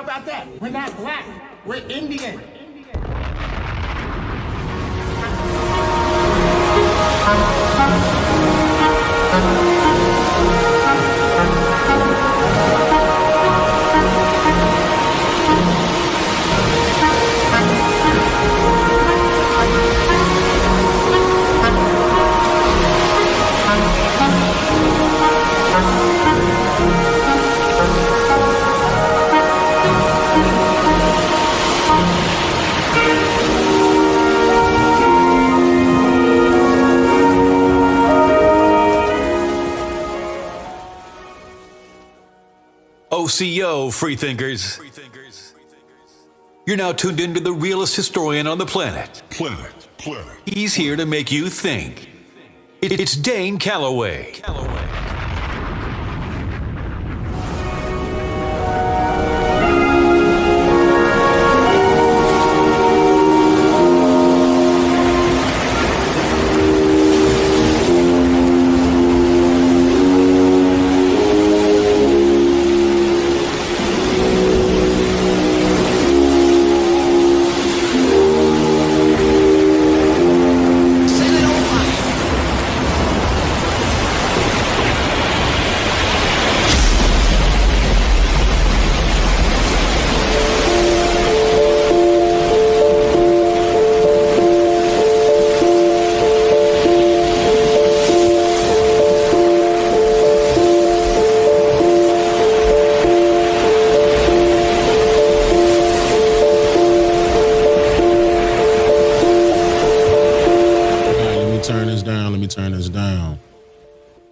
How about that? We're not black. We're Indian. OCO, freethinkers. You're now tuned into the realest historian on the planet. He's here to make you think. It's Dane Calloway.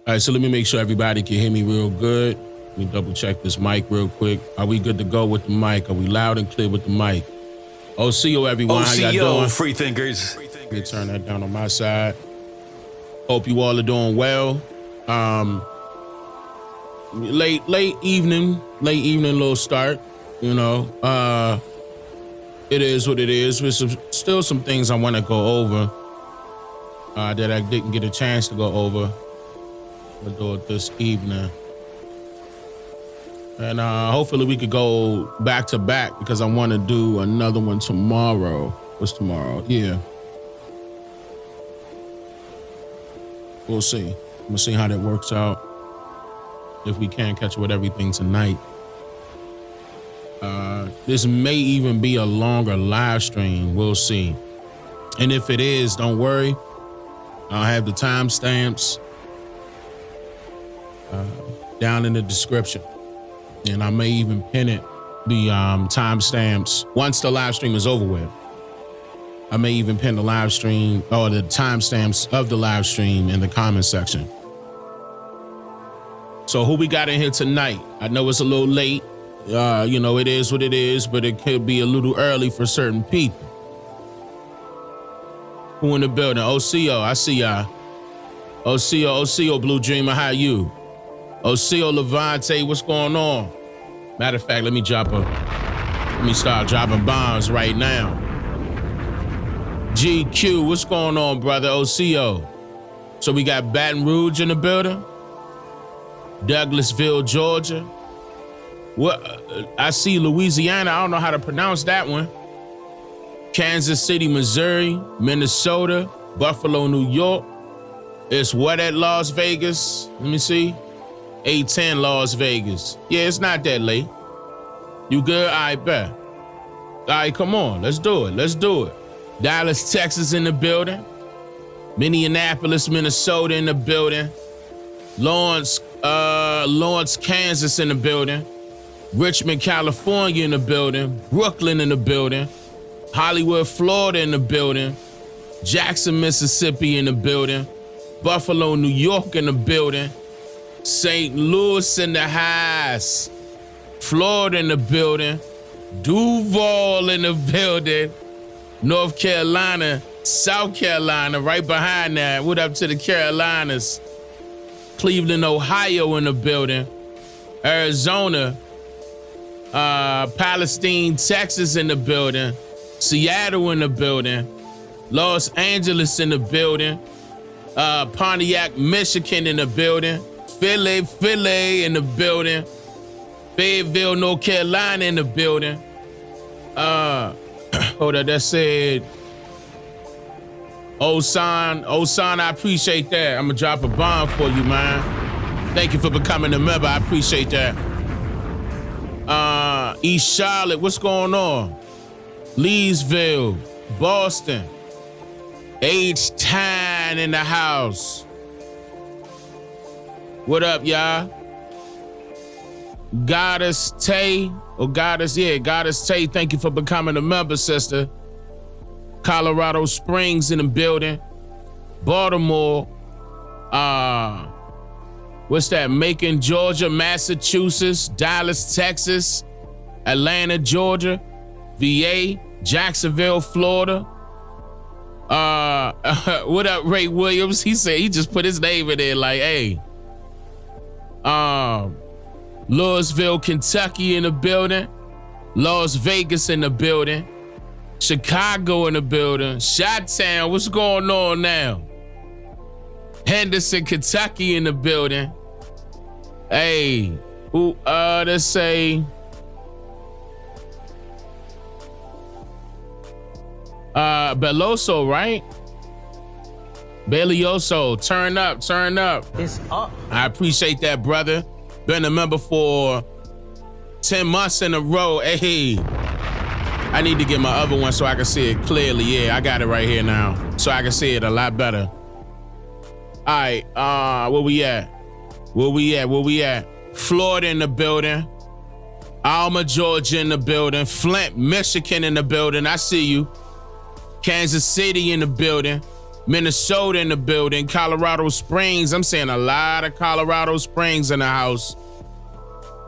All right, so let me make sure everybody can hear me real good. Let me double check this mic real quick. Are we good to go with the mic? Are we loud and clear with the mic? OCO, everyone. How y'all doing? Freethinkers. Let me turn that down on my side. Hope you all are doing well. Late evening little start. You know, it is what it is. There's still some things I want to go over that I didn't get a chance to go over. We'll do it this evening. And hopefully we could go back to back because I want to do another one tomorrow. What's tomorrow? Yeah. We'll see. I'm gonna see how that works out. If we can't catch up with everything tonight. This may even be a longer live stream. We'll see. And if it is, don't worry. I'll have the timestamps down in the description, and I may even pin it, the timestamps once the live stream is over with. I may even pin the live stream or the timestamps of the live stream in the comment section. So who we got in here tonight? I know it's a little late. You know, it is what it is, but it could be a little early for certain people. Who in the building? OCO, I see y'all. OCO, Blue Dreamer, how you? OCO Levante, what's going on? Matter of fact, let me start dropping bombs right now. GQ, what's going on, brother? OCO. So we got Baton Rouge in the building. Douglasville, Georgia. What? I see Louisiana. I don't know how to pronounce that one. Kansas City, Missouri. Minnesota. Buffalo, New York. It's what at Las Vegas? Let me see. 810 Las Vegas. Yeah, it's not that late. You good? I bet. All right, come on. Let's do it. Dallas, Texas in the building. Minneapolis, Minnesota in the building. Lawrence, Kansas in the building. Richmond, California in the building. Brooklyn in the building. Hollywood, Florida in the building. Jackson, Mississippi in the building. Buffalo, New York in the building. St. Louis in the house. Florida in the building. Duval in the building. North Carolina, South Carolina, right behind that. What up to the Carolinas? Cleveland, Ohio in the building. Arizona, Palestine, Texas in the building. Seattle in the building. Los Angeles in the building. Pontiac, Michigan in the building. Philly in the building. Fayetteville, North Carolina in the building. Hold up, that said, Osan, I appreciate that. I'm gonna drop a bomb for you, man. Thank you for becoming a member. I appreciate that. East Charlotte, what's going on? Leesville, Boston. H-Town in the house. What up, y'all? Goddess Tay, Goddess Tay, thank you for becoming a member, sister. Colorado Springs in the building. Baltimore. What's that? Macon, Georgia, Massachusetts, Dallas, Texas, Atlanta, Georgia, VA, Jacksonville, Florida. What up, Ray Williams? He said he just put his name in there like, hey. Louisville, Kentucky in the building. Las Vegas in the building. Chicago in the building. Chi-Town, what's going on now? Henderson, Kentucky in the building. Hey, let's say Beloso, right? Belioso, turn up. It's up. I appreciate that, brother. Been a member for 10 months in a row. Hey, I need to get my other one so I can see it clearly. Yeah, I got it right here now, so I can see it a lot better. All right, where we at? Florida in the building. Alma, Georgia in the building. Flint, Michigan in the building. I see you. Kansas City in the building. Minnesota in the building. Colorado Springs. I'm seeing a lot of Colorado Springs in the house.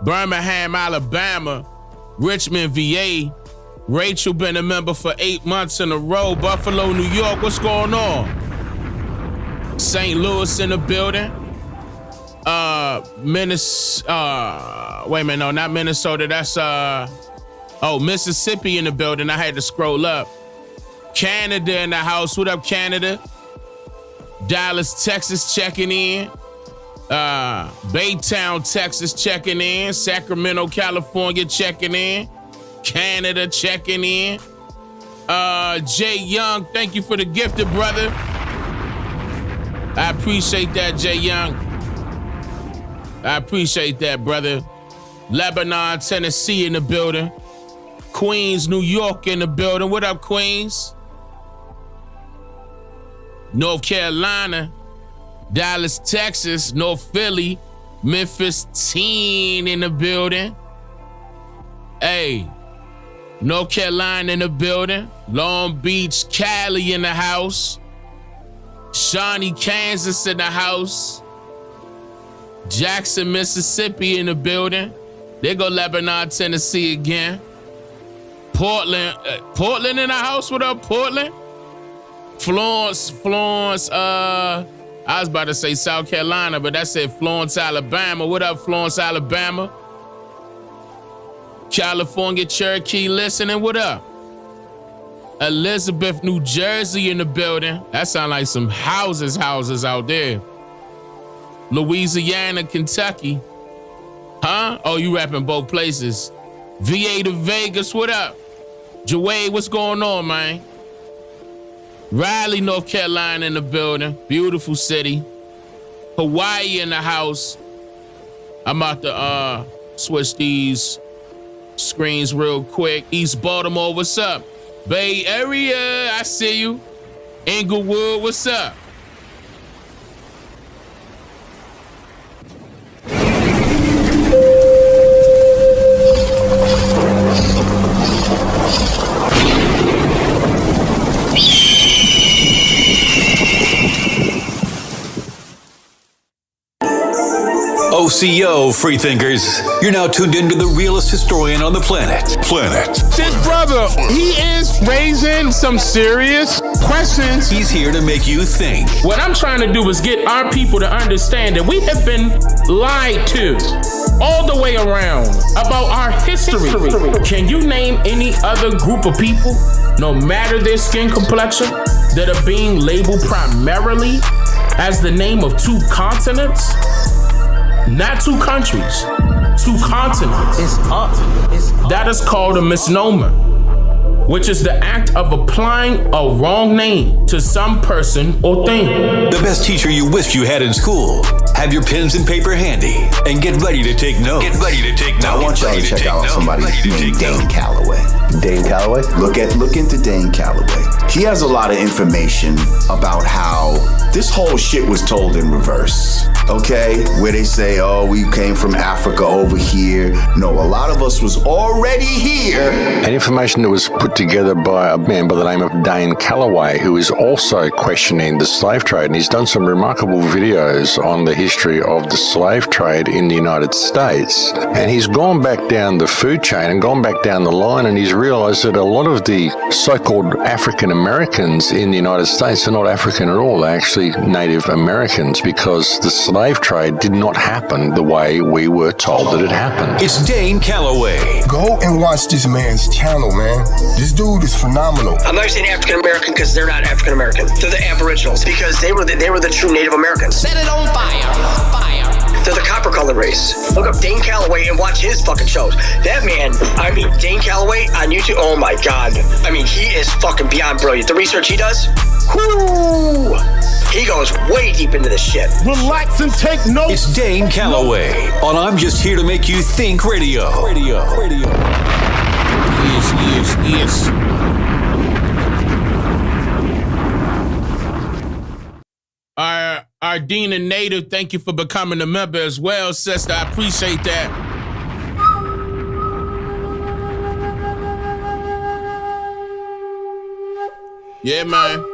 Birmingham, Alabama. Richmond, VA. Rachel been a member for 8 months in a row. Buffalo, New York. What's going on? St. Louis in the building. Wait a minute, no, not Minnesota. That's Mississippi in the building. I had to scroll up. Canada in the house. What up, Canada? Dallas, Texas checking in. Baytown, Texas checking in. Sacramento, California checking in. Canada checking in. Jay Young, thank you for the gifted, brother. I appreciate that, Jay Young. I appreciate that, brother. Lebanon, Tennessee in the building. Queens, New York in the building. What up, Queens? North Carolina, Dallas, Texas, North Philly, Memphis teen in the building. Hey, North Carolina in the building. Long Beach, Cali in the house. Shawnee, Kansas in the house. Jackson, Mississippi in the building. There go Lebanon, Tennessee again. Portland in the house. What up, Portland? Florence, I was about to say South Carolina, but that said Florence, Alabama. What up, Florence, Alabama? California, Cherokee listening. What up? Elizabeth, New Jersey in the building. That sound like some houses out there. Louisiana, Kentucky. Huh? Oh, you rapping both places. VA to Vegas, what up? Jawade, what's going on, man? Raleigh, North Carolina in the building. Beautiful city. Hawaii in the house. I'm about to switch these screens real quick. East Baltimore, what's up? Bay Area, I see you. Inglewood, what's up? OCO, freethinkers. You're now tuned into the realest historian on the planet. This brother, he is raising some serious questions. He's here to make you think. What I'm trying to do is get our people to understand that we have been lied to all the way around about our history. Can you name any other group of people, no matter their skin complexion, that are being labeled primarily as the name of two continents? Not two countries, two continents. It's up. It's up. That is called a misnomer, which is the act of applying a wrong name to some person or thing. The best teacher you wished you had in school. Have your pens and paper handy and get ready to take notes. Get ready to take notes. I want y'all to check out somebody named Dane Calloway. Dane Calloway? Look into Dane Calloway. He has a lot of information about how this whole shit was told in reverse. Okay? Where they say, oh, we came from Africa over here. No, a lot of us was already here. And information that was put together by a man by the name of Dane Calloway, who is also questioning the slave trade. And he's done some remarkable videos on the history of the slave trade in the United States. And he's gone back down the food chain and gone back down the line, and he's realized that a lot of the so-called African Americans in the United States are not African at all. They're actually Native Americans, because the slave trade did not happen the way we were told that it happened. It's Dane Calloway. Go and watch this man's channel, man. This dude is phenomenal. I'm not saying African American because they're not African American. They're the Aboriginals, because they were the true Native Americans. Set it on fire. Fire. They're the copper colored race. Look up Dane Calloway and watch his fucking shows. That man, Dane Calloway on YouTube, oh my God. He is fucking beyond brilliant. The research he does, whoo, he goes way deep into this shit. Relax and take notes. It's Dane Calloway on I'm Just Here to Make You Think Radio. Yes. Our Dean and Native, thank you for becoming a member as well, sister. I appreciate that. Yeah, man.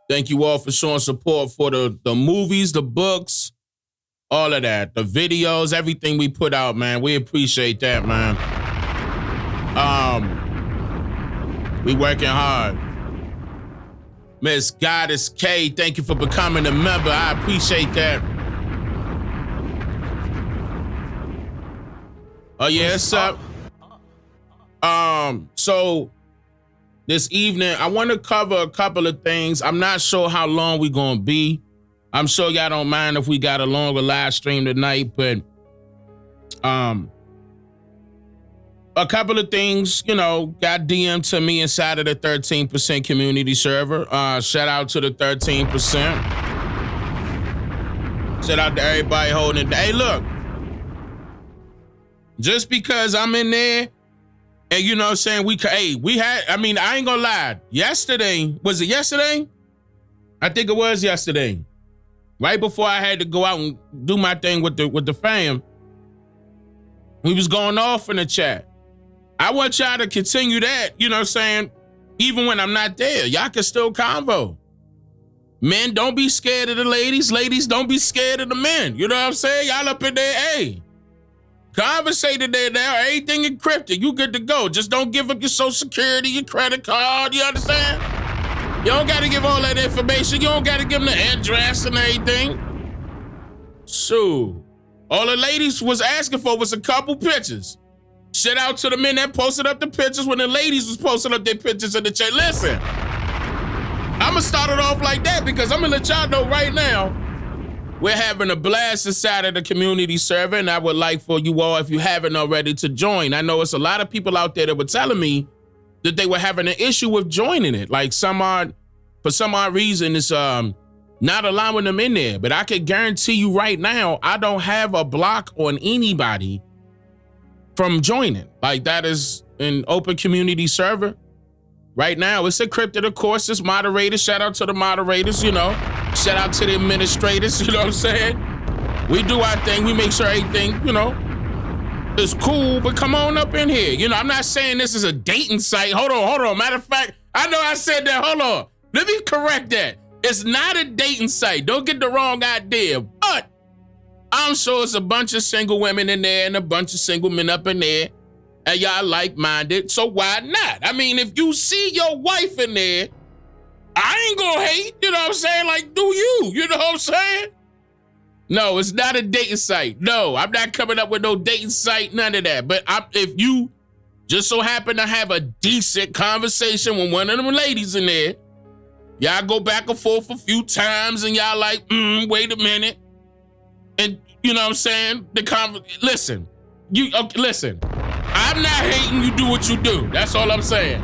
Thank you all for showing support for the movies, the books, all of that, the videos, everything we put out, man. We appreciate that, man. We working hard. Miss Goddess K, thank you for becoming a member. I appreciate that. Oh yeah, what's up? So this evening, I want to cover a couple of things. I'm not sure how long we're gonna be. I'm sure y'all don't mind if we got a longer live stream tonight, but a couple of things, got DM'd to me inside of the 13% community server. Shout out to the 13%. Shout out to everybody holding it. Hey, look, just because I'm in there, and you know what I'm saying, I ain't gonna lie. Yesterday, was it yesterday? I think it was yesterday. Right before I had to go out and do my thing with the fam, we was going off in the chat. I want y'all to continue that, you know what I'm saying? Even when I'm not there, y'all can still convo. Men, don't be scared of the ladies. Ladies, don't be scared of the men. You know what I'm saying? Y'all up in there, hey. Conversate today now, everything encrypted. You good to go. Just don't give up your social security, your credit card, you understand? You don't gotta give all that information. You don't gotta give them the address and everything. So, all the ladies was asking for was a couple pictures. Shout out to the men that posted up the pictures when the ladies was posting up their pictures in the chat. Listen, I'ma start it off like that because I'm gonna let y'all know right now, we're having a blast inside of the community server, and I would like for you all, if you haven't already, to join. I know it's a lot of people out there that were telling me that they were having an issue with joining it. Like for some odd reason, it's not allowing them in there. But I can guarantee you right now, I don't have a block on anybody from joining. Like, that is an open community server. Right now, it's encrypted, of course. It's moderators. Shout out to the moderators, Shout out to the administrators, you know what I'm saying? We do our thing. We make sure everything, is cool, but come on up in here. I'm not saying this is a dating site. Hold on. Matter of fact, I know I said that. Hold on. Let me correct that. It's not a dating site. Don't get the wrong idea. But I'm sure it's a bunch of single women in there and a bunch of single men up in there. And y'all like-minded, so why not? If you see your wife in there, I ain't gonna hate, you know what I'm saying? Like, do you know what I'm saying? No, it's not a dating site. No, I'm not coming up with no dating site, none of that. But if you Just so happen to have a decent conversation with one of them ladies in there. Y'all go back and forth a few times and y'all like, wait a minute. And you know what I'm saying? Listen, listen. I'm not hating you do what you do. That's all I'm saying.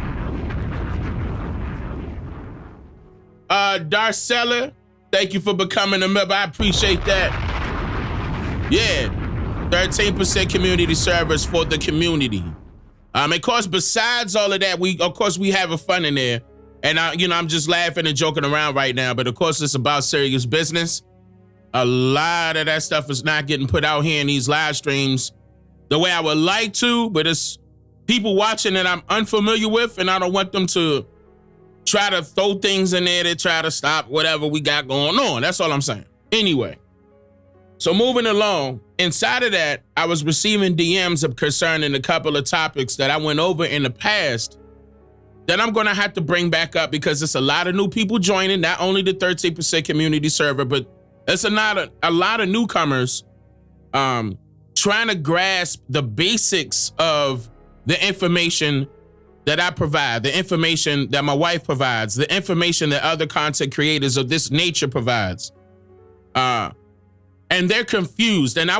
Darcella, thank you for becoming a member. I appreciate that. Yeah, 13% community service for the community. Of course, besides all of that, we having fun in there. And I'm just laughing and joking around right now, but of course it's about serious business. A lot of that stuff is not getting put out here in these live streams the way I would like to, but it's people watching that I'm unfamiliar with, and I don't want them to try to throw things in there to try to stop whatever we got going on. That's all I'm saying. Anyway, so moving along, inside of that, I was receiving DMs concerning a couple of topics that I went over in the past that I'm going to have to bring back up because it's a lot of new people joining, not only the 13% community server, but it's a lot of newcomers trying to grasp the basics of the information that I provide, the information that my wife provides, the information that other content creators of this nature provides. And they're confused. And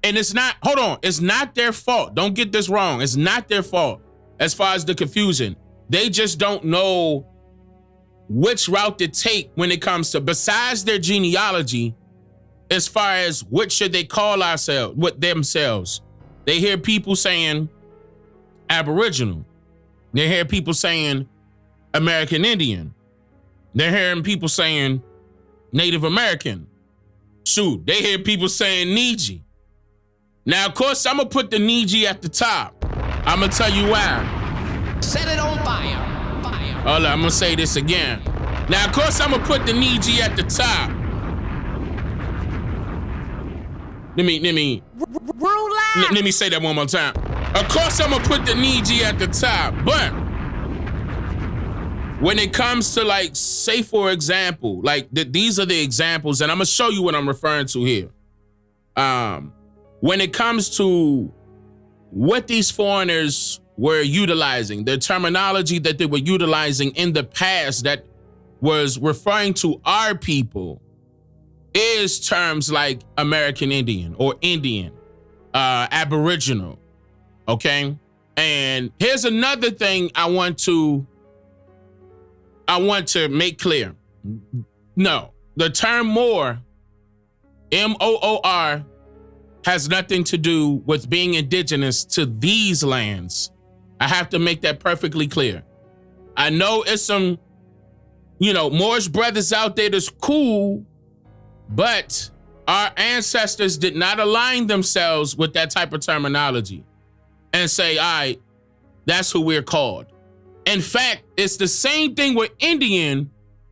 it's not their fault. Don't get this wrong. It's not their fault as far as the confusion. They just don't know which route to take when it comes to, besides their genealogy, as far as what should they call themselves. They hear people saying Aboriginal. They hear people saying American Indian. They're hearing people saying Native American. Shoot, they hear people saying Niji. Now, of course, I'm going to put the Niji at the top. I'm going to tell you why. Set it on fire. Hold on, I'm going to say this again. Now, of course, I'm going to put the Niji at the top. Let me say that one more time. Of course, I'm going to put the Niji at the top, but when it comes to, like, say, for example, like, these are the examples, and I'm going to show you what I'm referring to here. When it comes to what these foreigners were utilizing, the terminology that they were utilizing in the past that was referring to our people is terms like American Indian or Indian, Aboriginal, okay? And here's another thing I want to make clear. No, the term Moor, M-O-O-R, has nothing to do with being indigenous to these lands. I have to make that perfectly clear. I know it's some, Moorish brothers out there that's cool, but our ancestors did not align themselves with that type of terminology and say, all right, that's who we're called. In fact, it's the same thing with Indian,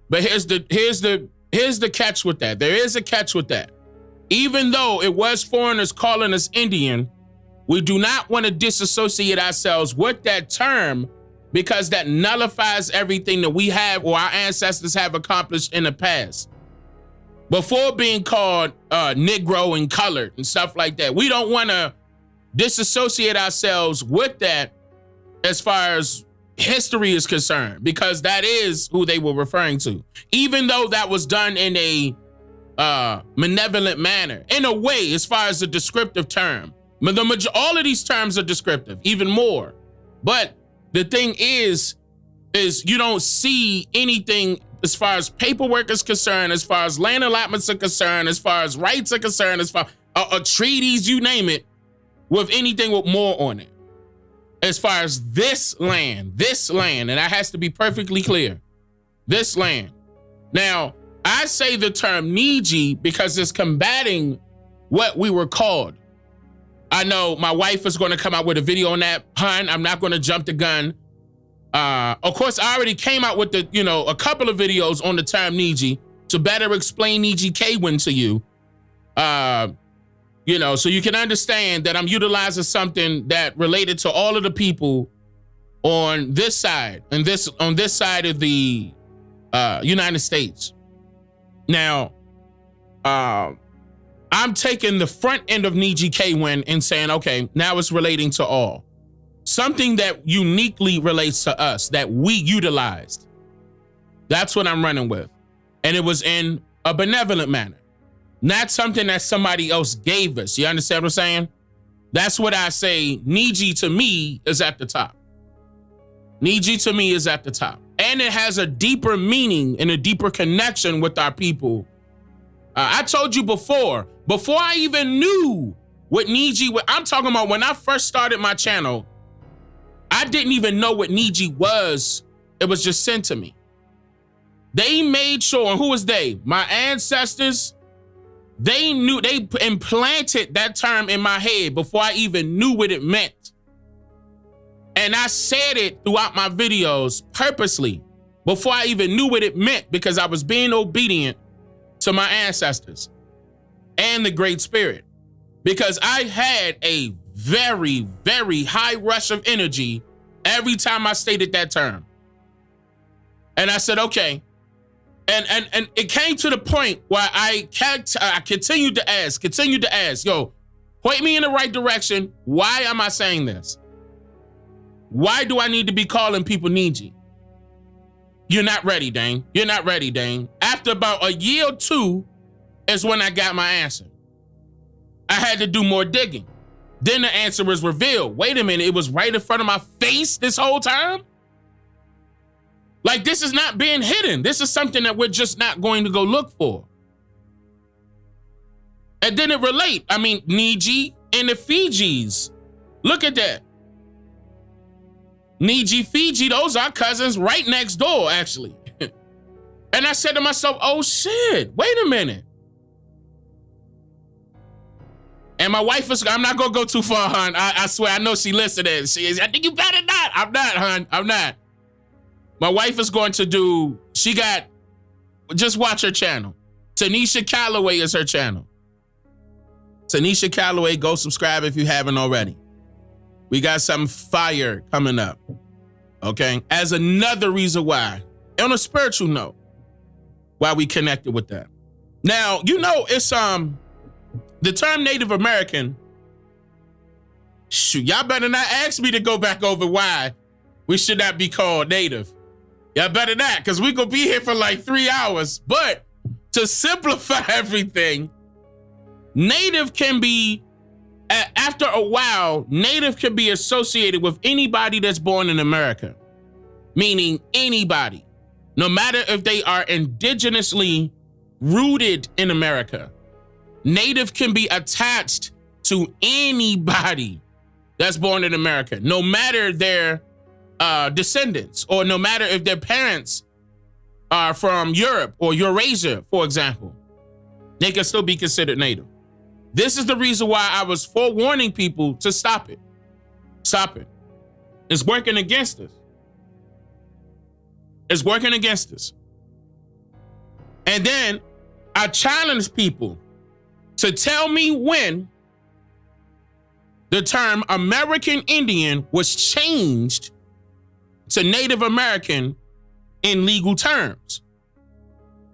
but here's the catch with that. There is a catch with that. Even though it was foreigners calling us Indian, we do not want to disassociate ourselves with that term because that nullifies everything that we have or our ancestors have accomplished in the past. Before being called Negro and colored and stuff like that, we don't want to disassociate ourselves with that as far as history is concerned, because that is who they were referring to. Even though that was done in a malevolent manner, in a way, as far as a descriptive term. All of these terms are descriptive, even more. But the thing is you don't see anything as far as paperwork is concerned, as far as land allotments are concerned, as far as rights are concerned, as far treaties, you name it, with anything with more on it. As far as this land, and that has to be perfectly clear, this land. Now, I say the term Niji because it's combating what we were called. I know my wife is going to come out with a video on that pun. I'm not going to jump the gun. Of course, I already came out with a couple of videos on the term Niji to better explain Niji Kwin to you. So you can understand that I'm utilizing something that related to all of the people on this side and on this side of the United States. Now, I'm taking the front end of Niji Kwin and saying, okay, now it's relating to all. something that uniquely relates to us that we utilized. That's what I'm running with. And it was in a benevolent manner, not something that somebody else gave us. You understand what I'm saying? That's what I say. Niji to me is at the top. Niji to me is at the top. And it has a deeper meaning and a deeper connection with our people. I told you before I even knew what Niji was, I'm talking about when I first started my channel, I didn't even know what Niji was. It was just sent to me. They made sure, and who was they? My ancestors, they knew, they implanted that term in my head before I even knew what it meant. And I said it throughout my videos purposely before I even knew what it meant, because I was being obedient to my ancestors and the Great Spirit. Because I had a very, very high rush of energy every time I stated that term. And I said, okay. And it came to the point where I continued to ask, yo, point me in the right direction. Why am I saying this? Why do I need to be calling people Niji? You're not ready, Dane. You're not ready, Dane. After about a year or two is when I got my answer. I had to do more digging. Then the answer was revealed. Wait a minute, it was right in front of my face this whole time? Like, this is not being hidden. This is something that we're just not going to go look for. And then it relate. I mean, Niji and the Fijis. Look at that. Niji, Fiji, those are cousins right next door, actually. And I said to myself, oh shit, wait a minute. And my wife is, I'm not gonna go too far, hon. I swear, I know she listening. She is, I think you better not. I'm not, hon, I'm not. My wife is going to do, just watch her channel. Tanisha Calloway is her channel. Tanisha Calloway, go subscribe if you haven't already. We got some fire coming up, okay? As another reason why, on a spiritual note, why we connected with that. Now, you know, it's the term Native American, shoot, y'all better not ask me to go back over why we should not be called Native. Y'all better not, because we're going to be here for like 3 hours. But to simplify everything, Native can be, after a while, Native can be associated with anybody that's born in America. Meaning anybody, no matter if they are indigenously rooted in America. Native can be attached to anybody that's born in America, no matter their descendants, or no matter if their parents are from Europe or Eurasia, for example. They can still be considered Native. This is the reason why I was forewarning people to stop it. Stop it. It's working against us. It's working against us. And then I challenge people to tell me when the term American Indian was changed to Native American in legal terms.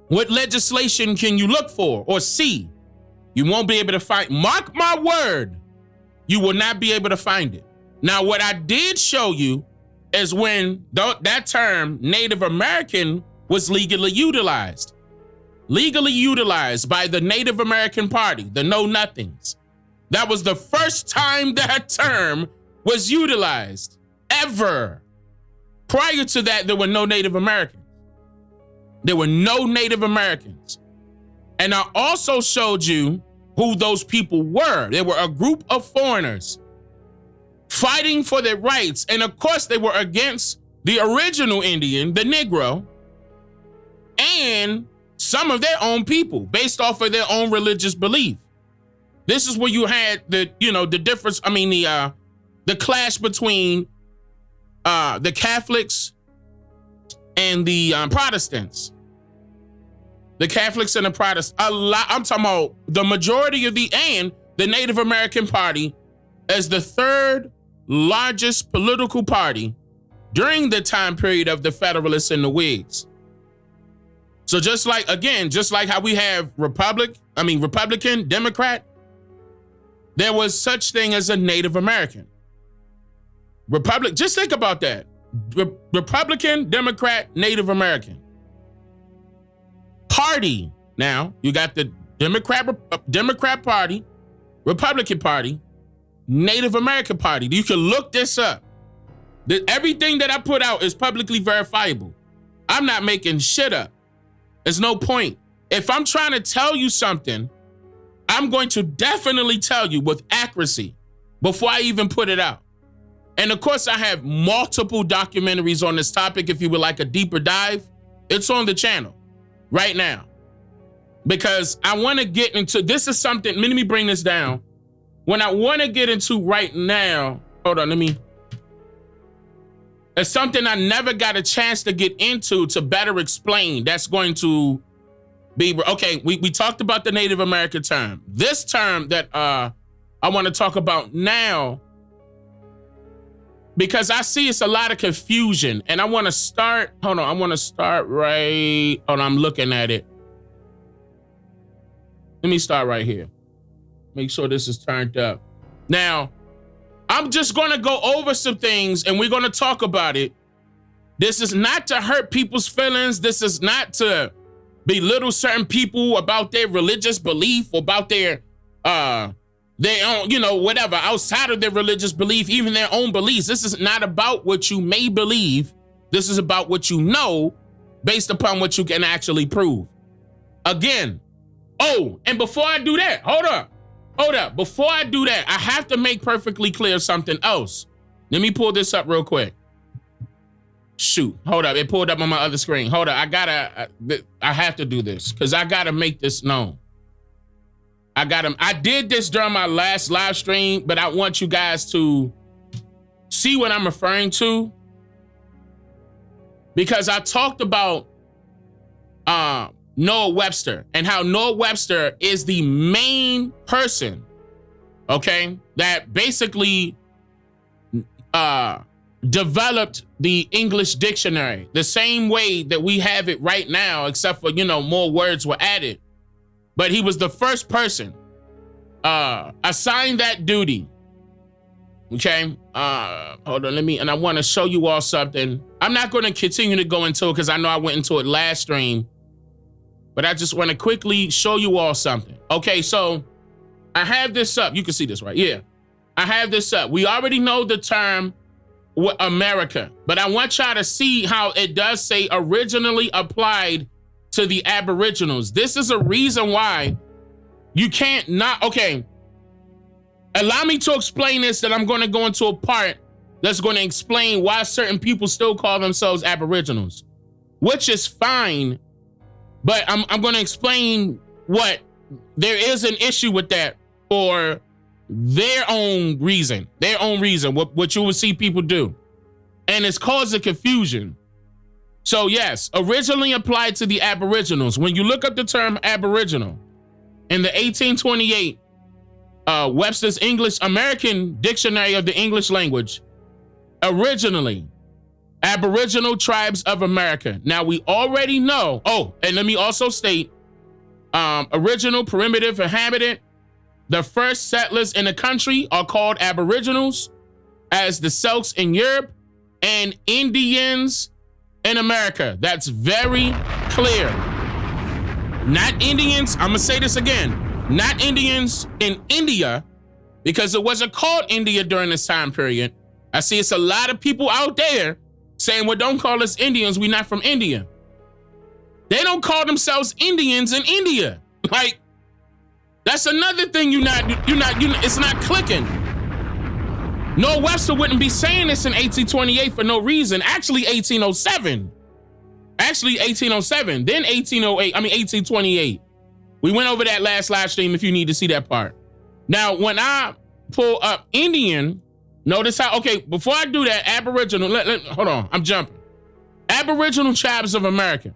What legislation can you look for or see? You won't be able to find, mark my word, you will not be able to find it. Now, what I did show you is when that term Native American was legally utilized by the Native American Party, the Know Nothings. That was the first time that term was utilized ever. Prior to that, there were no Native Americans. There were no Native Americans. And I also showed you who those people were. They were a group of foreigners fighting for their rights. And of course, they were against the original Indian, the Negro, and some of their own people based off of their own religious belief. This is where you had the difference. I mean, the clash between the Catholics and the Protestants. The Catholics and the Protestants. I'm talking about the majority of the Native American Party as the third largest political party during the time period of the Federalists and the Whigs. So just like how we have Republican, Democrat, there was such thing as a Native American. Just think about that. Republican, Democrat, Native American. Party. Now, you got the Democrat Party, Republican Party, Native American Party. You can look this up. Everything that I put out is publicly verifiable. I'm not making shit up. There's no point. If I'm trying to tell you something, I'm going to definitely tell you with accuracy before I even put it out. And of course, I have multiple documentaries on this topic. If you would like a deeper dive, it's on the channel right now. Because I want to get into, this is something, let me bring this down. When I want to get into right now, hold on, it's something I never got a chance to get into to better explain. That's going to be, okay, we talked about the Native American term. This term that I want to talk about now, because I see it's a lot of confusion, and I want to start, hold on, I want to start right, hold on, I'm looking at it. Let me start right here. Make sure this is turned up. Now, I'm just going to go over some things and we're going to talk about it. This is not to hurt people's feelings. This is not to belittle certain people about their religious belief, about their own, whatever, outside of their religious belief, even their own beliefs. This is not about what you may believe. This is about what you know based upon what you can actually prove. Again, and before I do that, hold up. Before I do that, I have to make perfectly clear something else. Let me pull this up real quick. Shoot, hold up. It pulled up on my other screen. Hold up. I have to do this because I got to make this known. I did this during my last live stream, but I want you guys to see what I'm referring to. Because I talked about Noah Webster and how Noah Webster is the main person, okay, that basically developed the English dictionary the same way that we have it right now, except for, more words were added. But he was the first person assigned that duty. Okay, hold on, and I want to show you all something. I'm not going to continue to go into it because I know I went into it last stream. But I just want to quickly show you all something. Okay, so I have this up. You can see this, right? Yeah, I have this up. We already know the term America, but I want y'all to see how it does say originally applied to the Aboriginals. This is a reason why you can't not, okay. Allow me to explain this, that I'm going to go into a part that's going to explain why certain people still call themselves Aboriginals, which is fine. But I'm going to explain what there is an issue with that for their own reason, what you will see people do. And it's causing confusion. So yes, originally applied to the Aboriginals. When you look up the term Aboriginal in the 1828 Webster's American Dictionary of the English Language, originally, Aboriginal tribes of America. Now we already know, and let me also state, original primitive inhabitant, the first settlers in the country are called Aboriginals, as the Celts in Europe and Indians in America. That's very clear. Not Indians, I'm gonna say this again, not Indians in India, because it wasn't called India during this time period. I see it's a lot of people out there saying, well, don't call us Indians, we're not from India. They don't call themselves Indians in India. Like, that's another thing it's not clicking. Noah Webster wouldn't be saying this in 1828 for no reason. Actually, 1807. Then 1828. We went over that last live stream if you need to see that part. Now, when I pull up Indian, notice how, okay, before I do that, Aboriginal, hold on, I'm jumping. Aboriginal tribes of America.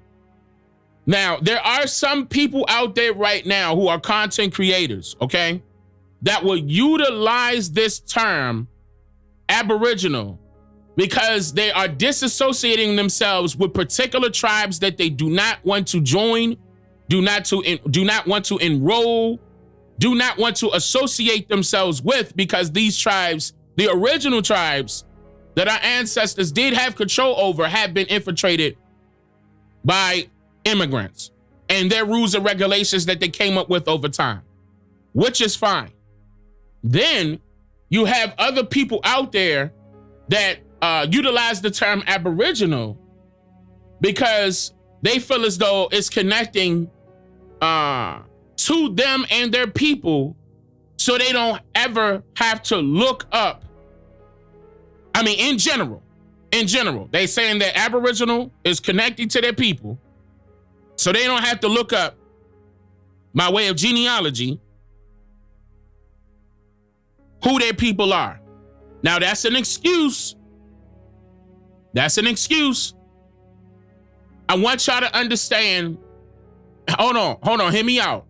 Now, there are some people out there right now who are content creators, okay, that will utilize this term, Aboriginal, because they are disassociating themselves with particular tribes that they do not want to join, do not want to enroll, do not want to associate themselves with, because these tribes, the original tribes, that our ancestors did have control over have been infiltrated by immigrants and their rules and regulations that they came up with over time, which is fine. Then you have other people out there that utilize the term Aboriginal because they feel as though it's connecting to them and their people, so they don't ever have to look up. I mean, in general, they saying that Aboriginal is connecting to their people, so they don't have to look up, by way of genealogy, who their people are. Now, that's an excuse. That's an excuse. I want y'all to understand. Hold on, hear me out.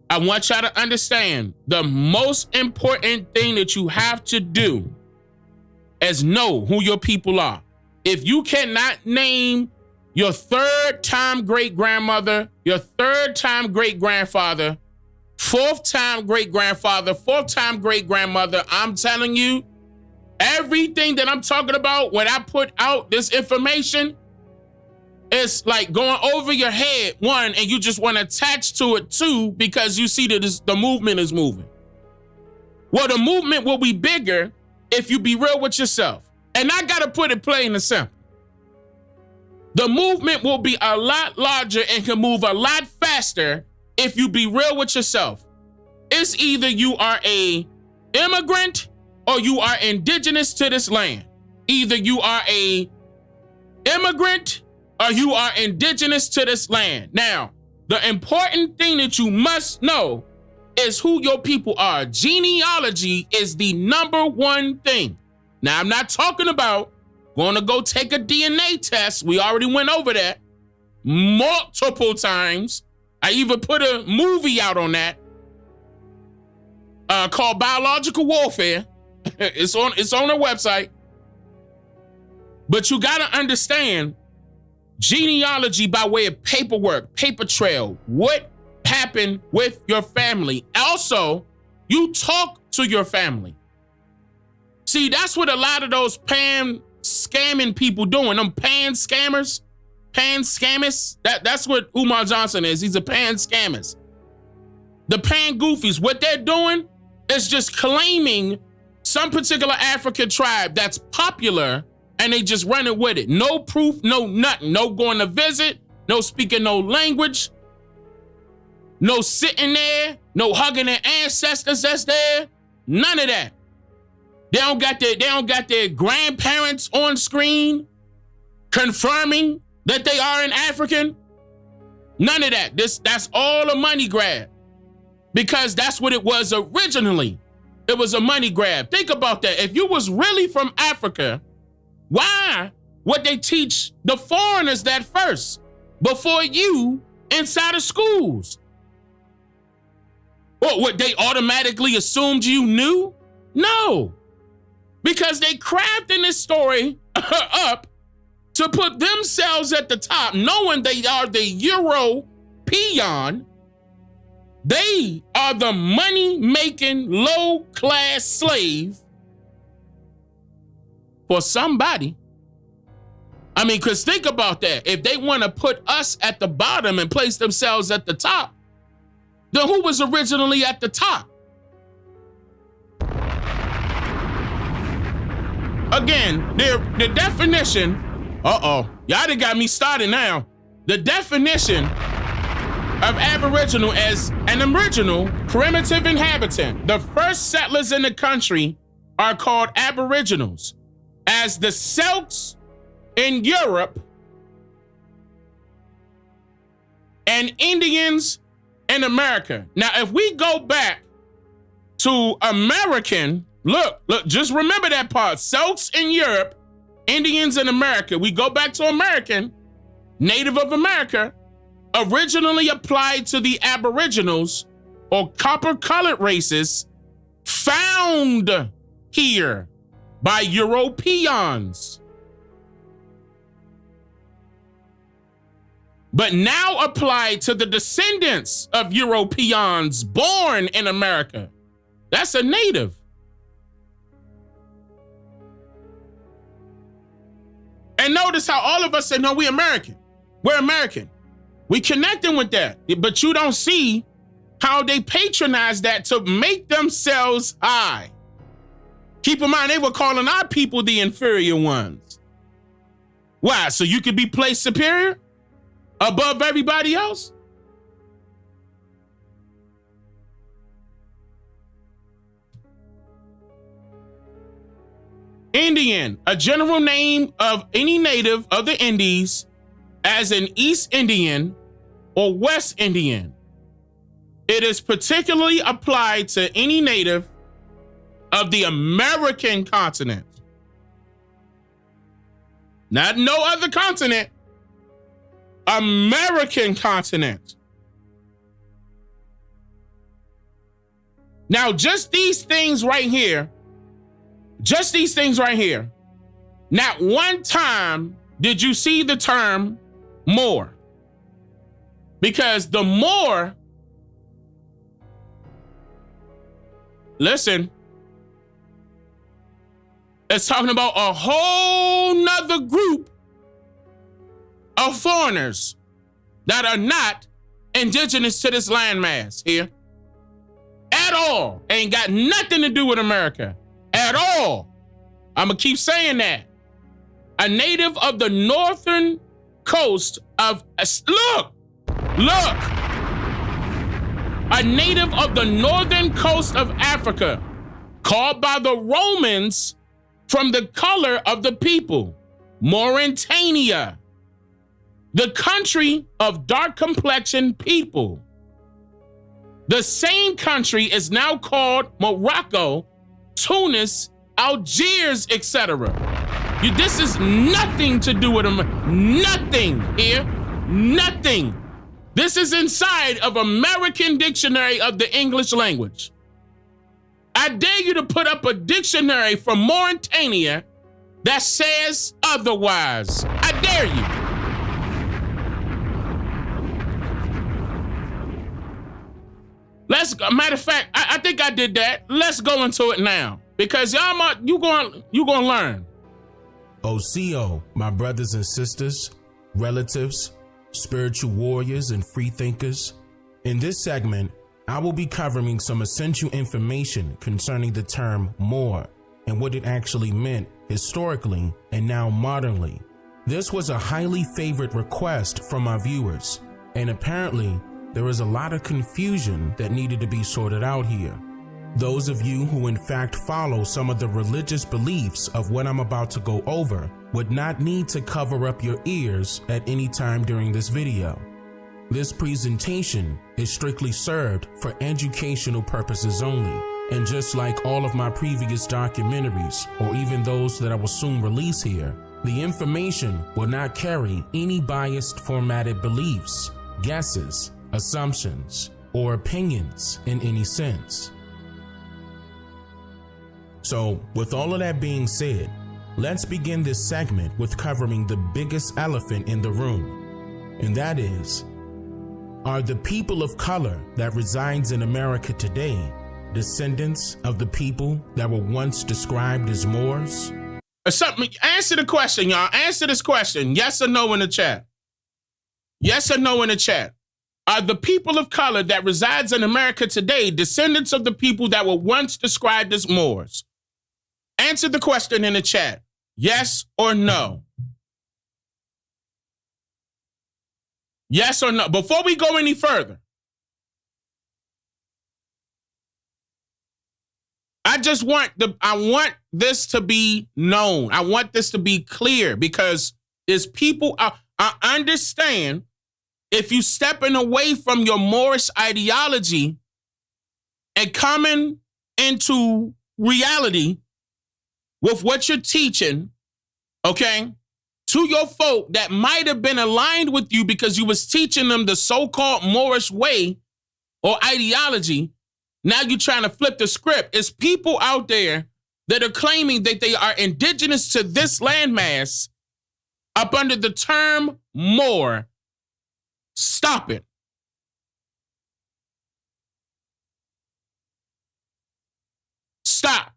I want y'all to understand the most important thing that you have to do is know who your people are. If you cannot name your third-time great-grandmother, your third-time great-grandfather, fourth-time great-grandfather, fourth-time great-grandmother, I'm telling you, everything that I'm talking about when I put out this information, it's like going over your head, one, and you just want to attach to it, two, because you see that the movement is moving. Well, the movement will be bigger if you be real with yourself. And I got to put it plain and simple. The movement will be a lot larger and can move a lot faster if you be real with yourself. It's either you are a immigrant or you are indigenous to this land. Either you are a immigrant or you are indigenous to this land. Now, the important thing that you must know is who your people are. Genealogy is the number one thing. Now, I'm not talking about going to go take a DNA test. We already went over that multiple times. I even put a movie out on that called Biological Warfare. It's on our website. But you got to understand genealogy by way of paperwork, paper trail, what happened with your family. Also, you talk to your family. See, that's what a lot of those pan scamming people doing. Them pan scammers, pan scammers. That's what Umar Johnson is. He's a pan scammers. The pan goofies, what they're doing is just claiming some particular African tribe that's popular, and they just running with it. No proof, no nothing. No going to visit, no speaking no language, no sitting there, no hugging their ancestors that's there. None of that. They don't got their grandparents on screen confirming that they are an African. None of that. That's all a money grab. Because that's what it was originally. It was a money grab. Think about that. If you was really from Africa, why would they teach the foreigners that first before you inside of schools? Or what, they automatically assumed you knew? No, because they crafting this story up to put themselves at the top, knowing they are the European. They are the money-making, low-class slave for somebody. I mean, because think about that. If they want to put us at the bottom and place themselves at the top, then who was originally at the top? Again, the definition, y'all done got me started now. The definition of Aboriginal as an original primitive inhabitant. The first settlers in the country are called Aboriginals, as the Celts in Europe and Indians in America. Now, if we go back to American, look, just remember that part. Celts in Europe, Indians in America. We go back to American, Native of America, originally applied to the Aboriginals or copper-colored races found here by Europeans, but now applied to the descendants of Europeans born in America. That's a native. And notice how all of us say, no, we're American. We're American. We connecting with that. But you don't see how they patronize that to make themselves high. Keep in mind, they were calling our people the inferior ones. Why? So you could be placed superior above everybody else? Indian, a general name of any native of the Indies, as in East Indian or West Indian. It is particularly applied to any native of the American continent. Not no other continent. American continent. Now, just these things right here, not one time did you see the term more. Because the more, listen, it's talking about a whole nother group of foreigners that are not indigenous to this landmass here at all. Ain't got nothing to do with America at all. I'm gonna keep saying that. A native of the northern coast of, look, a native of the northern coast of Africa, called by the Romans from the color of the people, Mauritania, the country of dark complexion people. The same country is now called Morocco, Tunis, Algiers, etc. This is nothing to do with them. Nothing here. Nothing. This is inside of American Dictionary of the English language. I dare you to put up a dictionary from Mauritania that says otherwise. I dare you. Matter of fact, I think I did that. Let's go into it now. Because you going to learn. OCO, my brothers and sisters, relatives, spiritual warriors, and free thinkers. In this segment, I will be covering some essential information concerning the term more and what it actually meant historically and now modernly. This was a highly favored request from our viewers, and apparently there is a lot of confusion that needed to be sorted out here. Those of you who in fact follow some of the religious beliefs of what I'm about to go over would not need to cover up your ears at any time during this video. This presentation is strictly served for educational purposes only, and just like all of my previous documentaries, or even those that I will soon release here, the information will not carry any biased formatted beliefs, guesses, assumptions, or opinions in any sense. So, with all of that being said, let's begin this segment with covering the biggest elephant in the room, and that is, are the people of color that resides in America today descendants of the people that were once described as Moors? Answer the question, y'all. Answer this question. Yes or no in the chat. Yes or no in the chat. Are the people of color that resides in America today descendants of the people that were once described as Moors? Answer the question in the chat. Yes or no? Yes or no? Before we go any further, I want this to be known. I want this to be clear because there's people, I understand if you stepping away from your Moorish ideology and coming into reality with what you're teaching, okay, to your folk that might have been aligned with you because you was teaching them the so-called Moorish way or ideology. Now you're trying to flip the script. It's people out there that are claiming that they are indigenous to this landmass up under the term Moor. Stop it. Stop.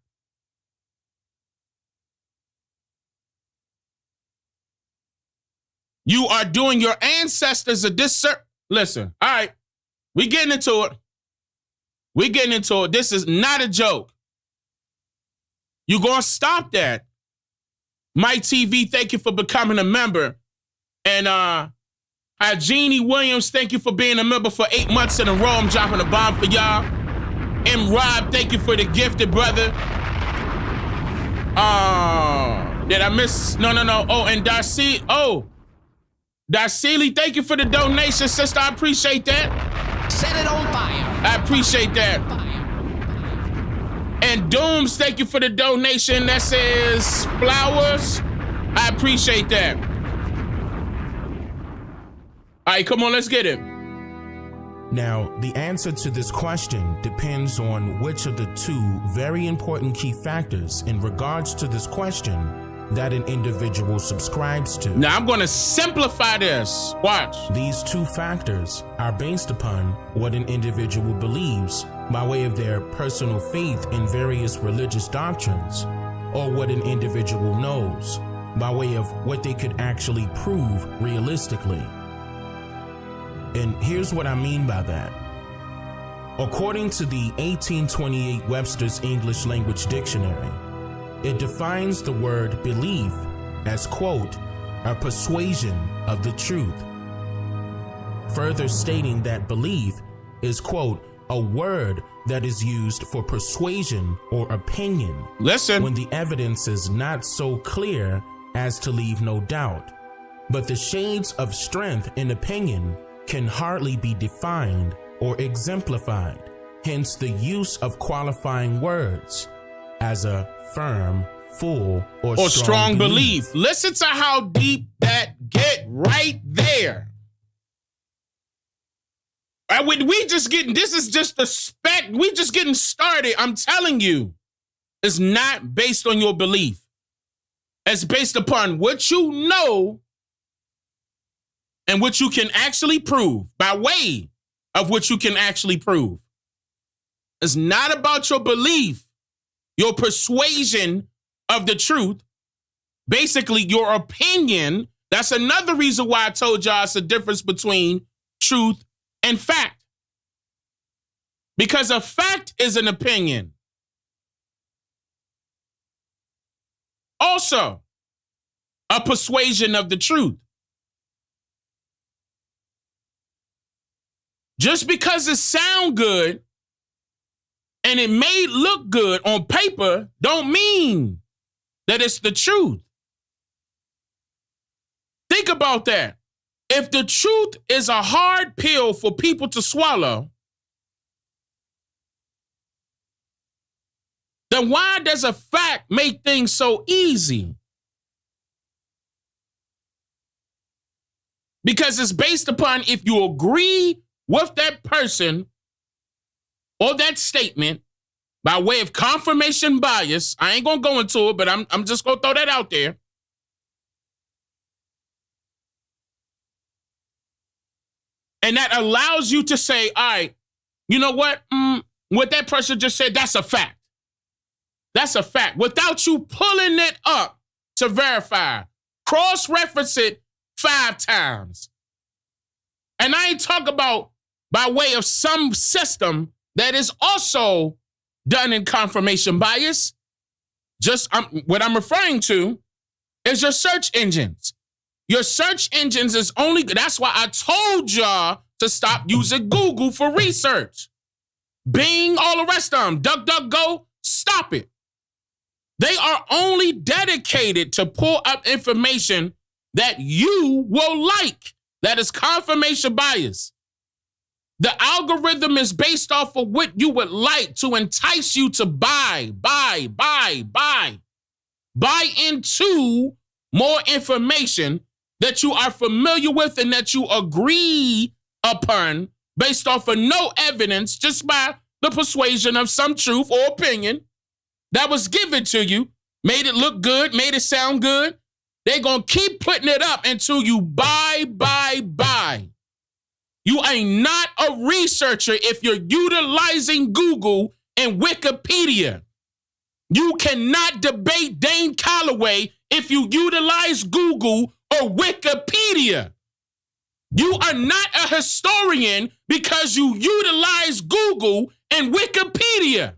You are doing your ancestors a disservice. Listen, all right, we getting into it. We getting into it. This is not a joke. You gonna stop that. Mike TV, thank you for becoming a member. And Jeannie Williams, thank you for being a member for 8 months in a row. I'm dropping a bomb for y'all. And Rob, thank you for the gifted, brother. Did I miss? No. Oh, and Darcy. Oh, Darcy, thank you for the donation, sister. I appreciate that. Set it on fire. I appreciate that. And Dooms, thank you for the donation. That says flowers. I appreciate that. All right, come on, let's get it. Now, the answer to this question depends on which of the two very important key factors in regards to this question that an individual subscribes to. Now, I'm going to simplify this. Watch. These two factors are based upon what an individual believes by way of their personal faith in various religious doctrines, or what an individual knows by way of what they could actually prove realistically. And here's what I mean by that. According to the 1828 Webster's English Language Dictionary, it defines the word belief as, quote, a persuasion of the truth. Further stating that belief is, quote, a word that is used for persuasion or opinion. Listen. When the evidence is not so clear as to leave no doubt. But the shades of strength in opinion can hardly be defined or exemplified, hence the use of qualifying words as a firm, full, or strong belief. Listen to how deep that get right there. We just getting, this is just the spec, we just getting started. I'm telling you, it's not based on your belief. It's based upon what you know and what you can actually prove, by way of what you can actually prove. It's not about your belief, your persuasion of the truth, basically your opinion. That's another reason why I told y'all it's a difference between truth and fact. Because a fact is an opinion. Also, a persuasion of the truth. Just because it sounds good and it may look good on paper don't mean that it's the truth. Think about that. If the truth is a hard pill for people to swallow, then why does a fact make things so easy? Because it's based upon if you agree with that person or that statement by way of confirmation bias. I ain't gonna go into it, but I'm just gonna throw that out there. And that allows you to say, all right, you know what? What that person just said, that's a fact. That's a fact. Without you pulling it up to verify, cross-reference it 5 times. And I ain't talking about by way of some system that is also done in confirmation bias. Just what I'm referring to is your search engines. Your search engines is only, that's why I told y'all to stop using Google for research. Bing, all the rest of them, DuckDuckGo, stop it. They are only dedicated to pull up information that you will like. That is confirmation bias. The algorithm is based off of what you would like to entice you to buy into more information that you are familiar with and that you agree upon based off of no evidence, just by the persuasion of some truth or opinion that was given to you, made it look good, made it sound good. They're going to keep putting it up until you buy. You ain't not a researcher if you're utilizing Google and Wikipedia. You cannot debate Dane Calloway if you utilize Google or for Wikipedia. You are not a historian because you utilize Google and Wikipedia.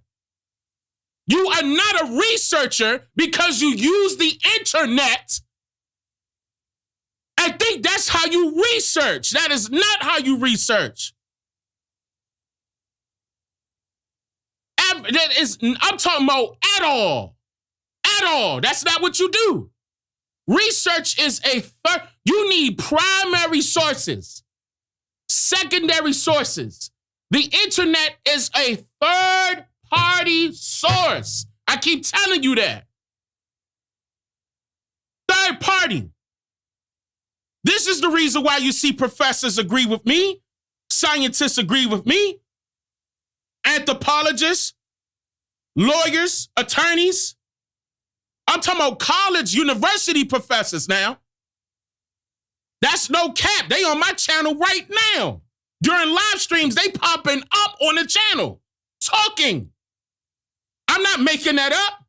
You are not a researcher because you use the internet. I think that's how you research. That is not how you research. I'm talking about at all. At all. That's not what you do. Research is you need primary sources, secondary sources. The internet is a third-party source. I keep telling you that. Third party. This is the reason why you see professors agree with me, scientists agree with me, anthropologists, lawyers, attorneys. I'm talking about college, university professors now. That's no cap. They on my channel right now. During live streams, they popping up on the channel, talking. I'm not making that up.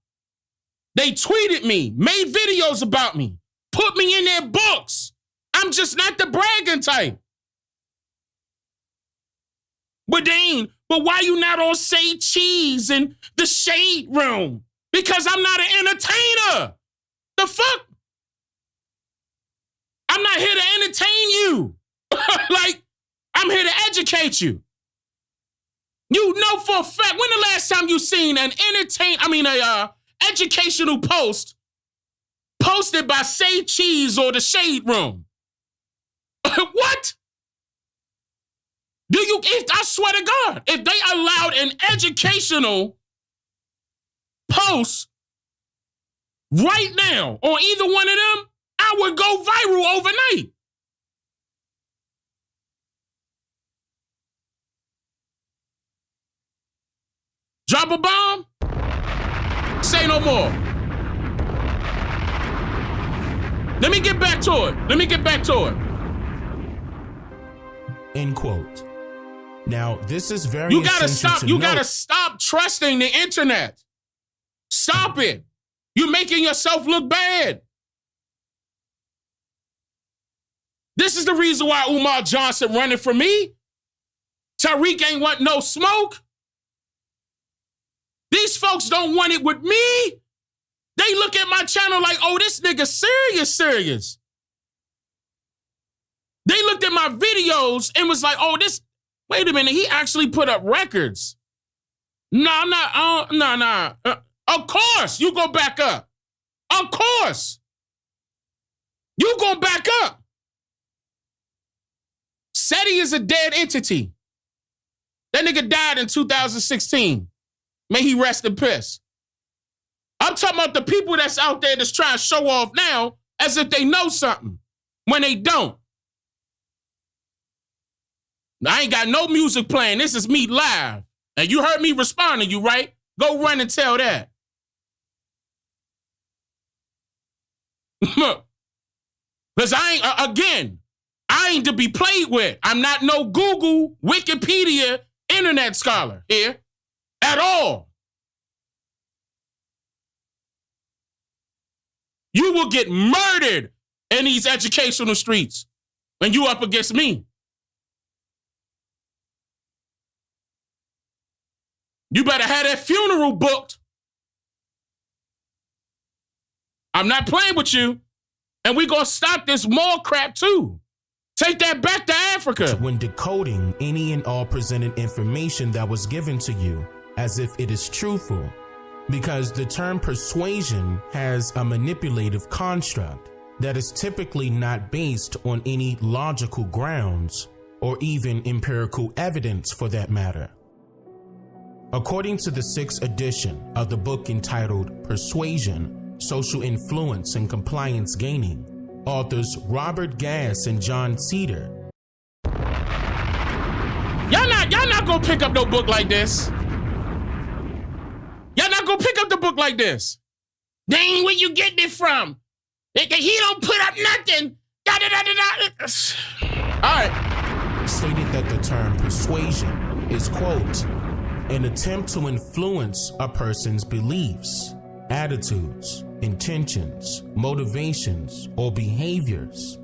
They tweeted me, made videos about me, put me in their books. I'm just not the bragging type. But Dane, why you not on Say Cheese in the Shade Room? Because I'm not an entertainer. The fuck? I'm not here to entertain you. Like, I'm here to educate you. You know for a fact, when the last time you seen an educational post posted by Say Cheese or the Shade Room? What? I swear to God, if they allowed an educational post right now on either one of them, I would go viral overnight. Drop a bomb? Say no more. Let me get back to it. End quote. Now, this is very You gotta stop trusting the internet. Stop it. You're making yourself look bad. This is the reason why Umar Johnson running for me. Tariq ain't want no smoke. These folks don't want it with me. They look at my channel like, oh, this nigga serious. They looked at my videos and was like, oh, wait a minute, he actually put up records. Nah. Of course, you go back up. Of course. You go back up. SETI is a dead entity. That nigga died in 2016. May he rest in peace. I'm talking about the people that's out there that's trying to show off now as if they know something when they don't. I ain't got no music playing. This is me live. And you heard me respond to you, right? Go run and tell that. Because I ain't to be played with. I'm not no Google, Wikipedia, internet scholar here at all. You will get murdered in these educational streets when you up against me. You better have that funeral booked. I'm not playing with you. And we gonna stop this more crap too. Take that back to Africa. When decoding any and all presented information that was given to you as if it is truthful, because the term persuasion has a manipulative construct that is typically not based on any logical grounds or even empirical evidence for that matter. According to the 6th edition of the book entitled Persuasion, Social Influence and Compliance Gaining, authors Robert Gass and John Cedar. Y'all not gonna pick up no book like this. Y'all not gonna pick up the book like this. Dang, where you getting it from? He don't put up nothing. All right. Stated that the term persuasion is, quote, an attempt to influence a person's beliefs, attitudes, intentions, motivations, or behaviors.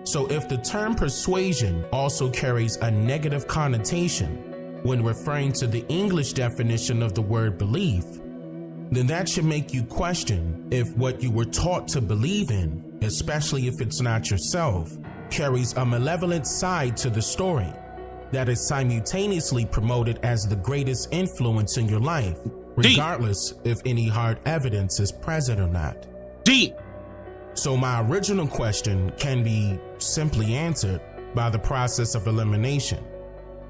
So if the term persuasion also carries a negative connotation when referring to the English definition of the word belief, then that should make you question if what you were taught to believe in, especially if it's not yourself, carries a malevolent side to the story that is simultaneously promoted as the greatest influence in your life, regardless if any hard evidence is present or not. Deep. So my original question can be simply answered by the process of elimination.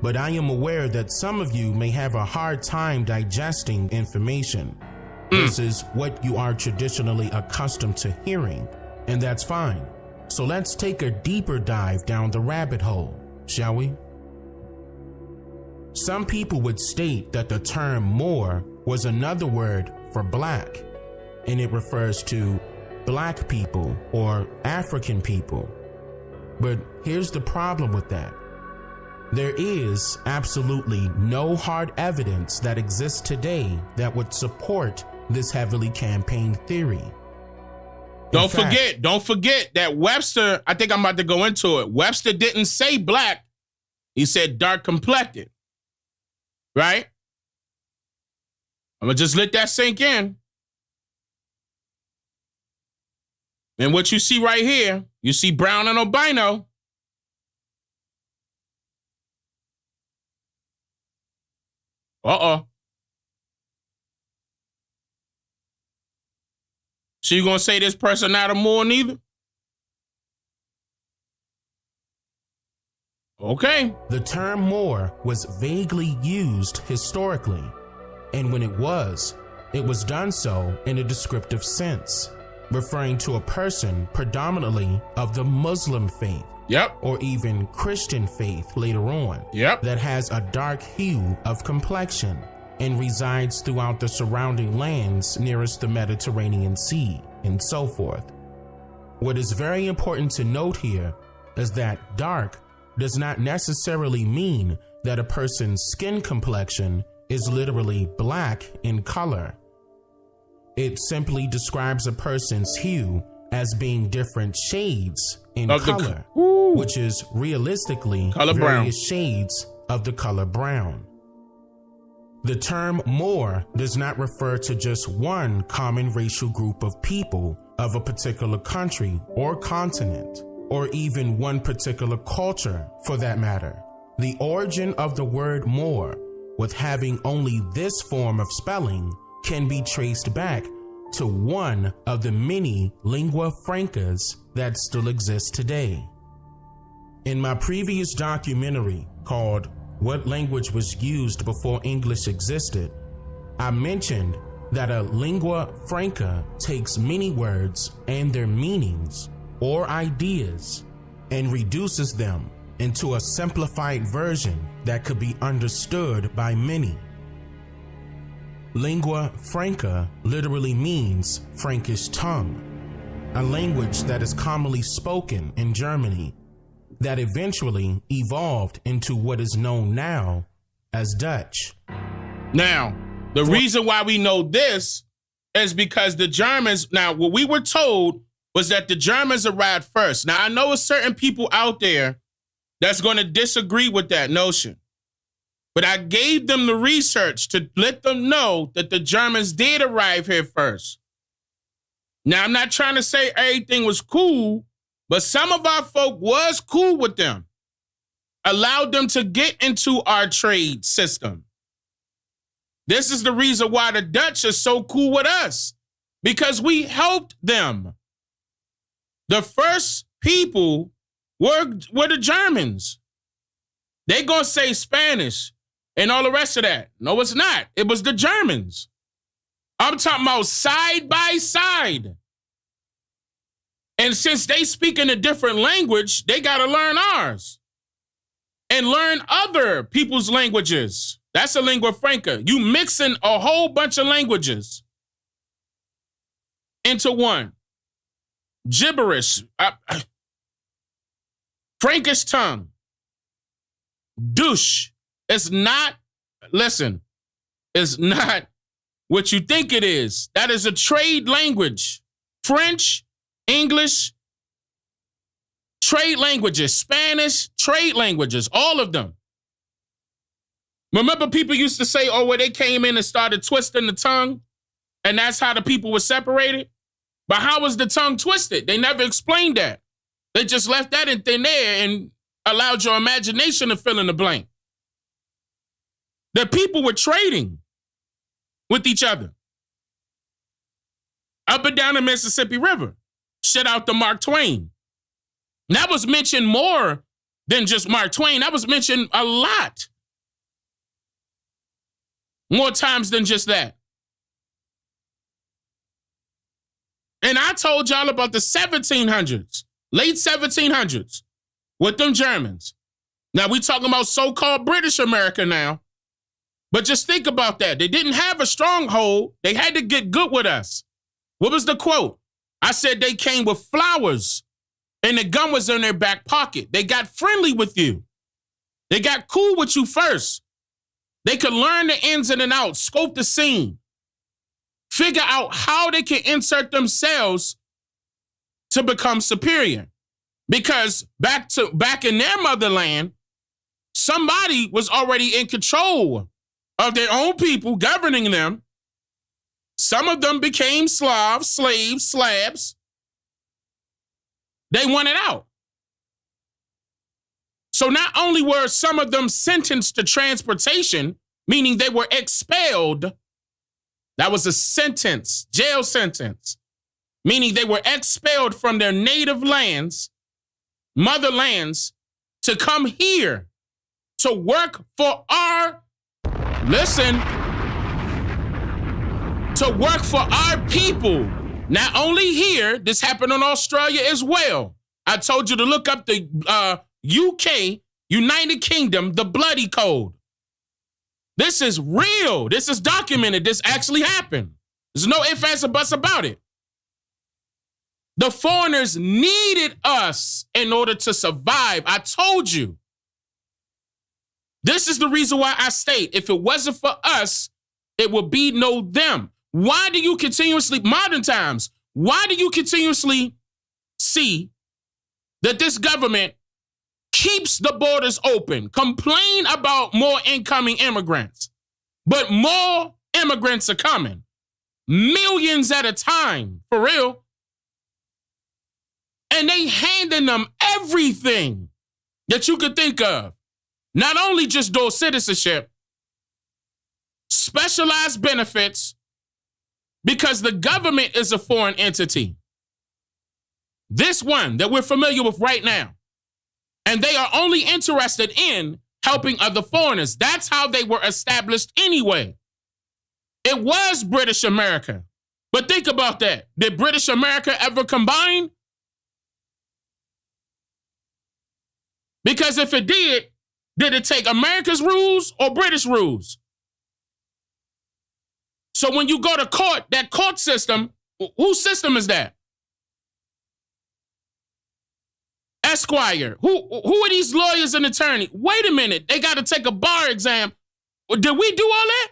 But I am aware that some of you may have a hard time digesting information versus what you are traditionally accustomed to hearing, and that's fine. So let's take a deeper dive down the rabbit hole, shall we? Some people would state that the term Moor was another word for black, and it refers to black people or African people. But here's the problem with that. There is absolutely no hard evidence that exists today that would support this heavily campaigned theory. Don't forget that Webster, I think I'm about to go into it. Webster didn't say black. He said dark complected. Right? I'm going to just let that sink in. And what you see right here, you see brown and albino. Uh-oh. So you going to say this person not a Moor neither? Okay. The term Moor was vaguely used historically, and when it was done so in a descriptive sense, referring to a person predominantly of the Muslim faith. Yep. Or even Christian faith later on. Yep. That has a dark hue of complexion and resides throughout the surrounding lands nearest the Mediterranean Sea, and so forth. What is very important to note here is that dark does not necessarily mean that a person's skin complexion is literally black in color. It simply describes a person's hue as being different shades in color, which is realistically various shades of the color brown. The term Moor does not refer to just one common racial group of people of a particular country or continent, or even one particular culture for that matter. The origin of the word Moor, with having only this form of spelling, can be traced back to one of the many lingua francas that still exist today. In my previous documentary called What Language Was Used Before English Existed, I mentioned that a lingua franca takes many words and their meanings or ideas and reduces them into a simplified version that could be understood by many. Lingua franca literally means Frankish tongue, a language that is commonly spoken in Germany that eventually evolved into what is known now as Dutch. Now, the reason why we know this is because the Germans, now what we were told was that the Germans arrived first. Now, I know there's certain people out there that's going to disagree with that notion. But I gave them the research to let them know that the Germans did arrive here first. Now, I'm not trying to say everything was cool, but some of our folk was cool with them. Allowed them to get into our trade system. This is the reason why the Dutch are so cool with us, because we helped them. The first people were the Germans. They gonna say Spanish and all the rest of that. No, it's not. It was the Germans. I'm talking about side by side. And since they speak in a different language, they gotta learn ours. And learn other people's languages. That's a lingua franca. You mixing a whole bunch of languages into one. Gibberish. Frankish tongue. Douche. It's not what you think it is. That is a trade language. French, English, trade languages, Spanish, trade languages, all of them. Remember people used to say, oh, well, they came in and started twisting the tongue, and that's how the people were separated? But how was the tongue twisted? They never explained that. They just left that in thin air and allowed your imagination to fill in the blank. The people were trading with each other up and down the Mississippi River. Shout out to Mark Twain. And that was mentioned more than just Mark Twain. That was mentioned a lot. More times than just that. And I told y'all about the 1700s, late 1700s, with them Germans. Now we talking about so-called British America now. But just think about that. They didn't have a stronghold. They had to get good with us. What was the quote? I said they came with flowers and the gun was in their back pocket. They got friendly with you. They got cool with you first. They could learn the ins and outs, scope the scene, figure out how they can insert themselves to become superior. Because back in their motherland, somebody was already in control of their own people, governing them. Some of them became Slavs, slaves, slabs. They wanted out. So not only were some of them sentenced to transportation, meaning they were expelled, that was a sentence, jail sentence, meaning they were expelled from their native lands, motherlands, to come here to work for to work for our people. Not only here, this happened in Australia as well. I told you to look up the UK, United Kingdom, the Bloody Code. This is real. This is documented. This actually happened. There's no ifs, ands, or buts about it. The foreigners needed us in order to survive. I told you. This is the reason why I state, if it wasn't for us, it would be no them. Why do you continuously, modern times, why do you continuously see that this government keeps the borders open, complain about more incoming immigrants, but more immigrants are coming, millions at a time, for real, and they handing them everything that you could think of, not only just dual citizenship, specialized benefits, because the government is a foreign entity. This one that we're familiar with right now. And they are only interested in helping other foreigners. That's how they were established anyway. It was British America. But think about that. Did British America ever combine? Because if it did it take America's rules or British rules? So when you go to court, that court system, whose system is that? Esquire. Who are these lawyers and attorneys? Wait a minute. They got to take a bar exam. Did we do all that?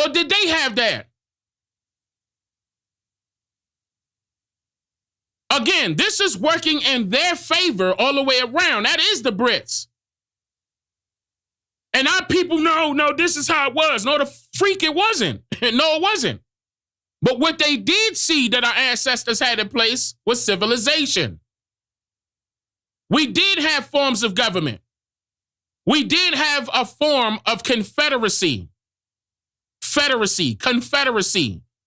Or did they have that? Again, this is working in their favor all the way around. That is the Brits. And our people, no, this is how it was. No, the freak, it wasn't. No, it wasn't. But what they did see that our ancestors had in place was civilization. We did have forms of government. We did have a form of confederacy,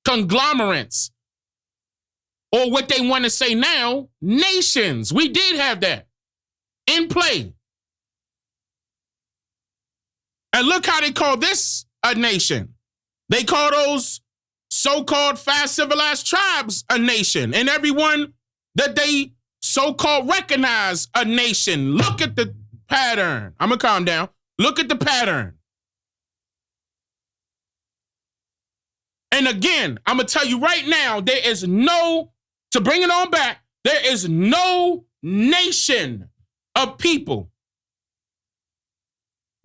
conglomerates, or what they want to say now, nations. We did have that in play. And look how they call this a nation. They call those so-called fast civilized tribes a nation. And everyone that they so-called recognize a nation. Look at the pattern. I'm going to calm down. Look at the pattern. And again, I'm going to tell you right now, to bring it on back, there is no nation of people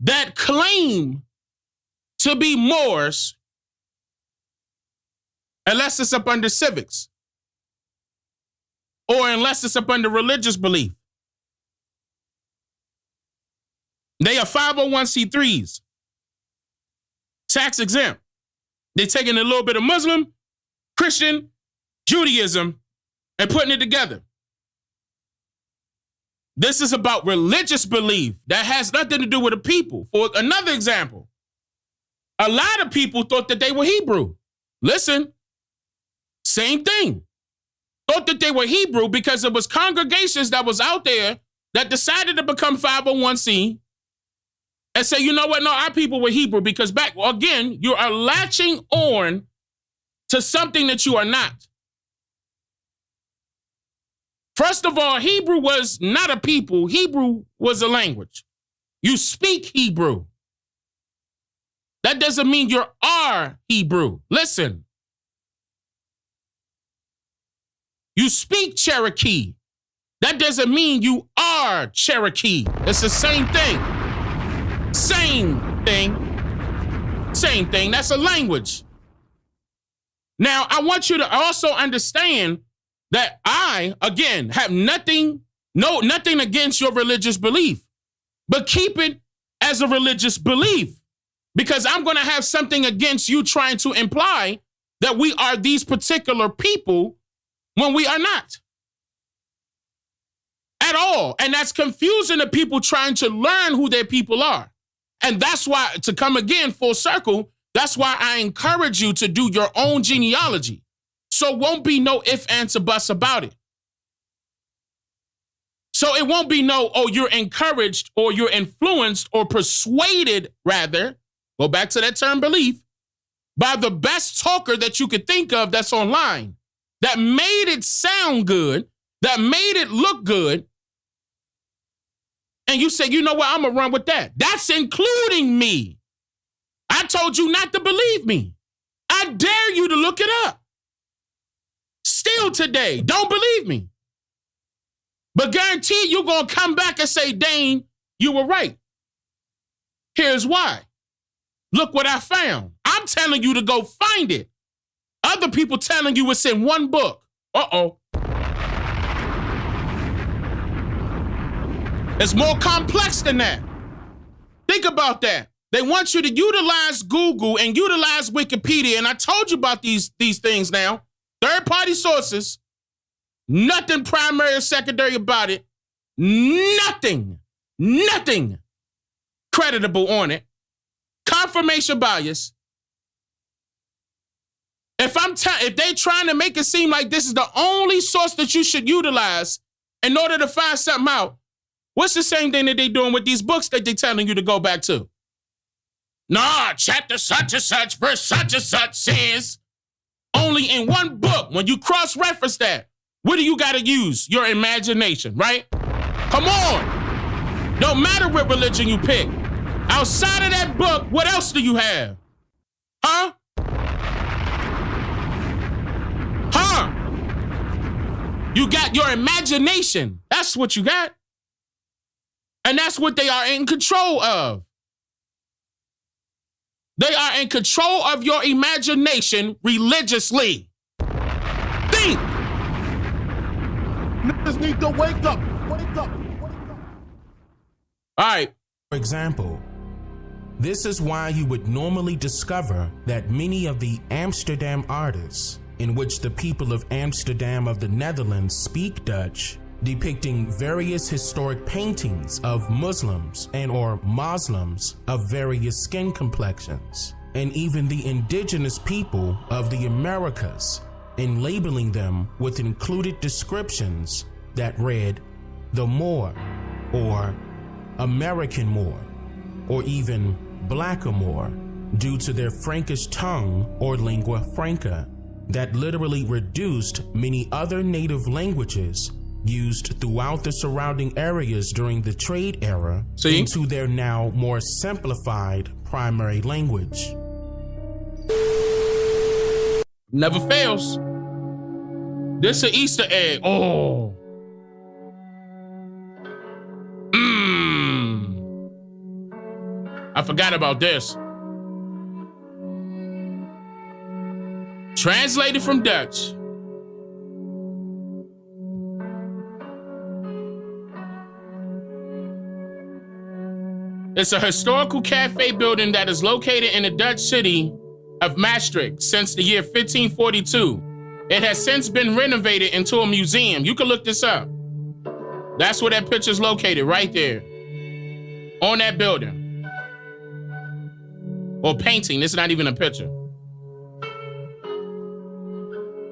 that claim to be Moors unless it's up under civics or unless it's up under religious belief. They are 501c3s, tax exempt. They're taking a little bit of Muslim, Christian, Judaism, and putting it together. This is about religious belief that has nothing to do with the people. For another example, a lot of people thought that they were Hebrew. Listen, same thing. Thought that they were Hebrew because it was congregations that was out there that decided to become 501c and say, you know what? No, our people were Hebrew because back, again, you are latching on to something that you are not. First of all, Hebrew was not a people. Hebrew was a language. You speak Hebrew. That doesn't mean you are Hebrew. Listen. You speak Cherokee. That doesn't mean you are Cherokee. It's the same thing. Same thing. Same thing. That's a language. Now, I want you to also understand that I, again, have nothing against your religious belief, but keep it as a religious belief, because I'm going to have something against you trying to imply that we are these particular people when we are not at all. And that's confusing the people trying to learn who their people are. And that's why, to come again full circle, that's why I encourage you to do your own genealogy. So won't be no ifs, ands, or buts about it. So it won't be no, oh, you're encouraged or you're influenced or persuaded, rather, go back to that term belief, by the best talker that you could think of that's online, that made it sound good, that made it look good. And you say, you know what, I'm going to run with that. That's including me. I told you not to believe me. I dare you to look it up. Still today, don't believe me. But guarantee you're going to come back and say, Dane, you were right. Here's why. Look what I found. I'm telling you to go find it. Other people telling you it's in one book. Uh-oh. It's more complex than that. Think about that. They want you to utilize Google and utilize Wikipedia. And I told you about these things now. Third-party sources, nothing primary or secondary about it, nothing creditable on it, confirmation bias. If they trying to make it seem like this is the only source that you should utilize in order to find something out, what's the same thing that they doing with these books that they telling you to go back to? Nah, chapter such and such, verse such and such says. Only in one book. When you cross-reference that, what do you got to use? Your imagination, right? Come on. Don't matter what religion you pick. Outside of that book, what else do you have? Huh? You got your imagination. That's what you got. And that's what they are in control of. They are in control of your imagination religiously. Think. Niggas need to wake up. Wake up. All right. For example, this is why you would normally discover that many of the Amsterdam artists, in which the people of Amsterdam of the Netherlands speak Dutch, depicting various historic paintings of Muslims and or Muslims of various skin complexions, and even the indigenous people of the Americas, and labeling them with included descriptions that read the Moor, or American Moor, or even Blackamoor, due to their Frankish tongue or lingua franca that literally reduced many other native languages used throughout the surrounding areas during the trade era into their now more simplified primary language. Never fails. This an Easter egg. Oh. I forgot about this. Translated from Dutch. It's a historical cafe building that is located in the Dutch city of Maastricht since the year 1542. It has since been renovated into a museum. You can look this up. That's where that picture's located, right there. On that building. Or painting. This is not even a picture.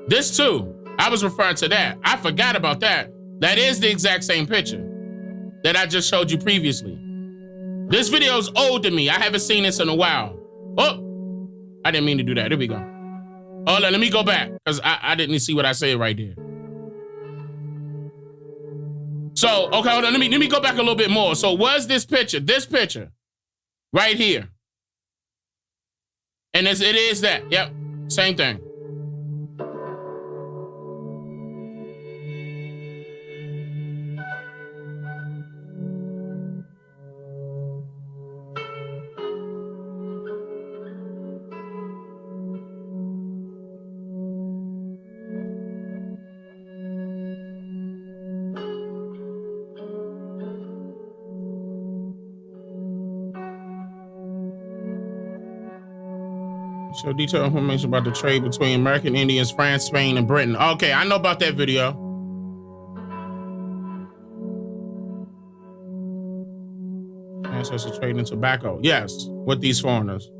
This too. I was referring to that. I forgot about that. That is the exact same picture that I just showed you previously. This video is old to me. I haven't seen this in a while. Oh, I didn't mean to do that. There we go. Hold on, let me go back because I didn't see what I said right there. So, okay, hold on. Let me go back a little bit more. So was this picture right here. And it is that. Yep, same thing. So detailed information about the trade between American Indians, France, Spain, and Britain. Okay, I know about that video. Ancestors trade in tobacco. Yes, with these foreigners.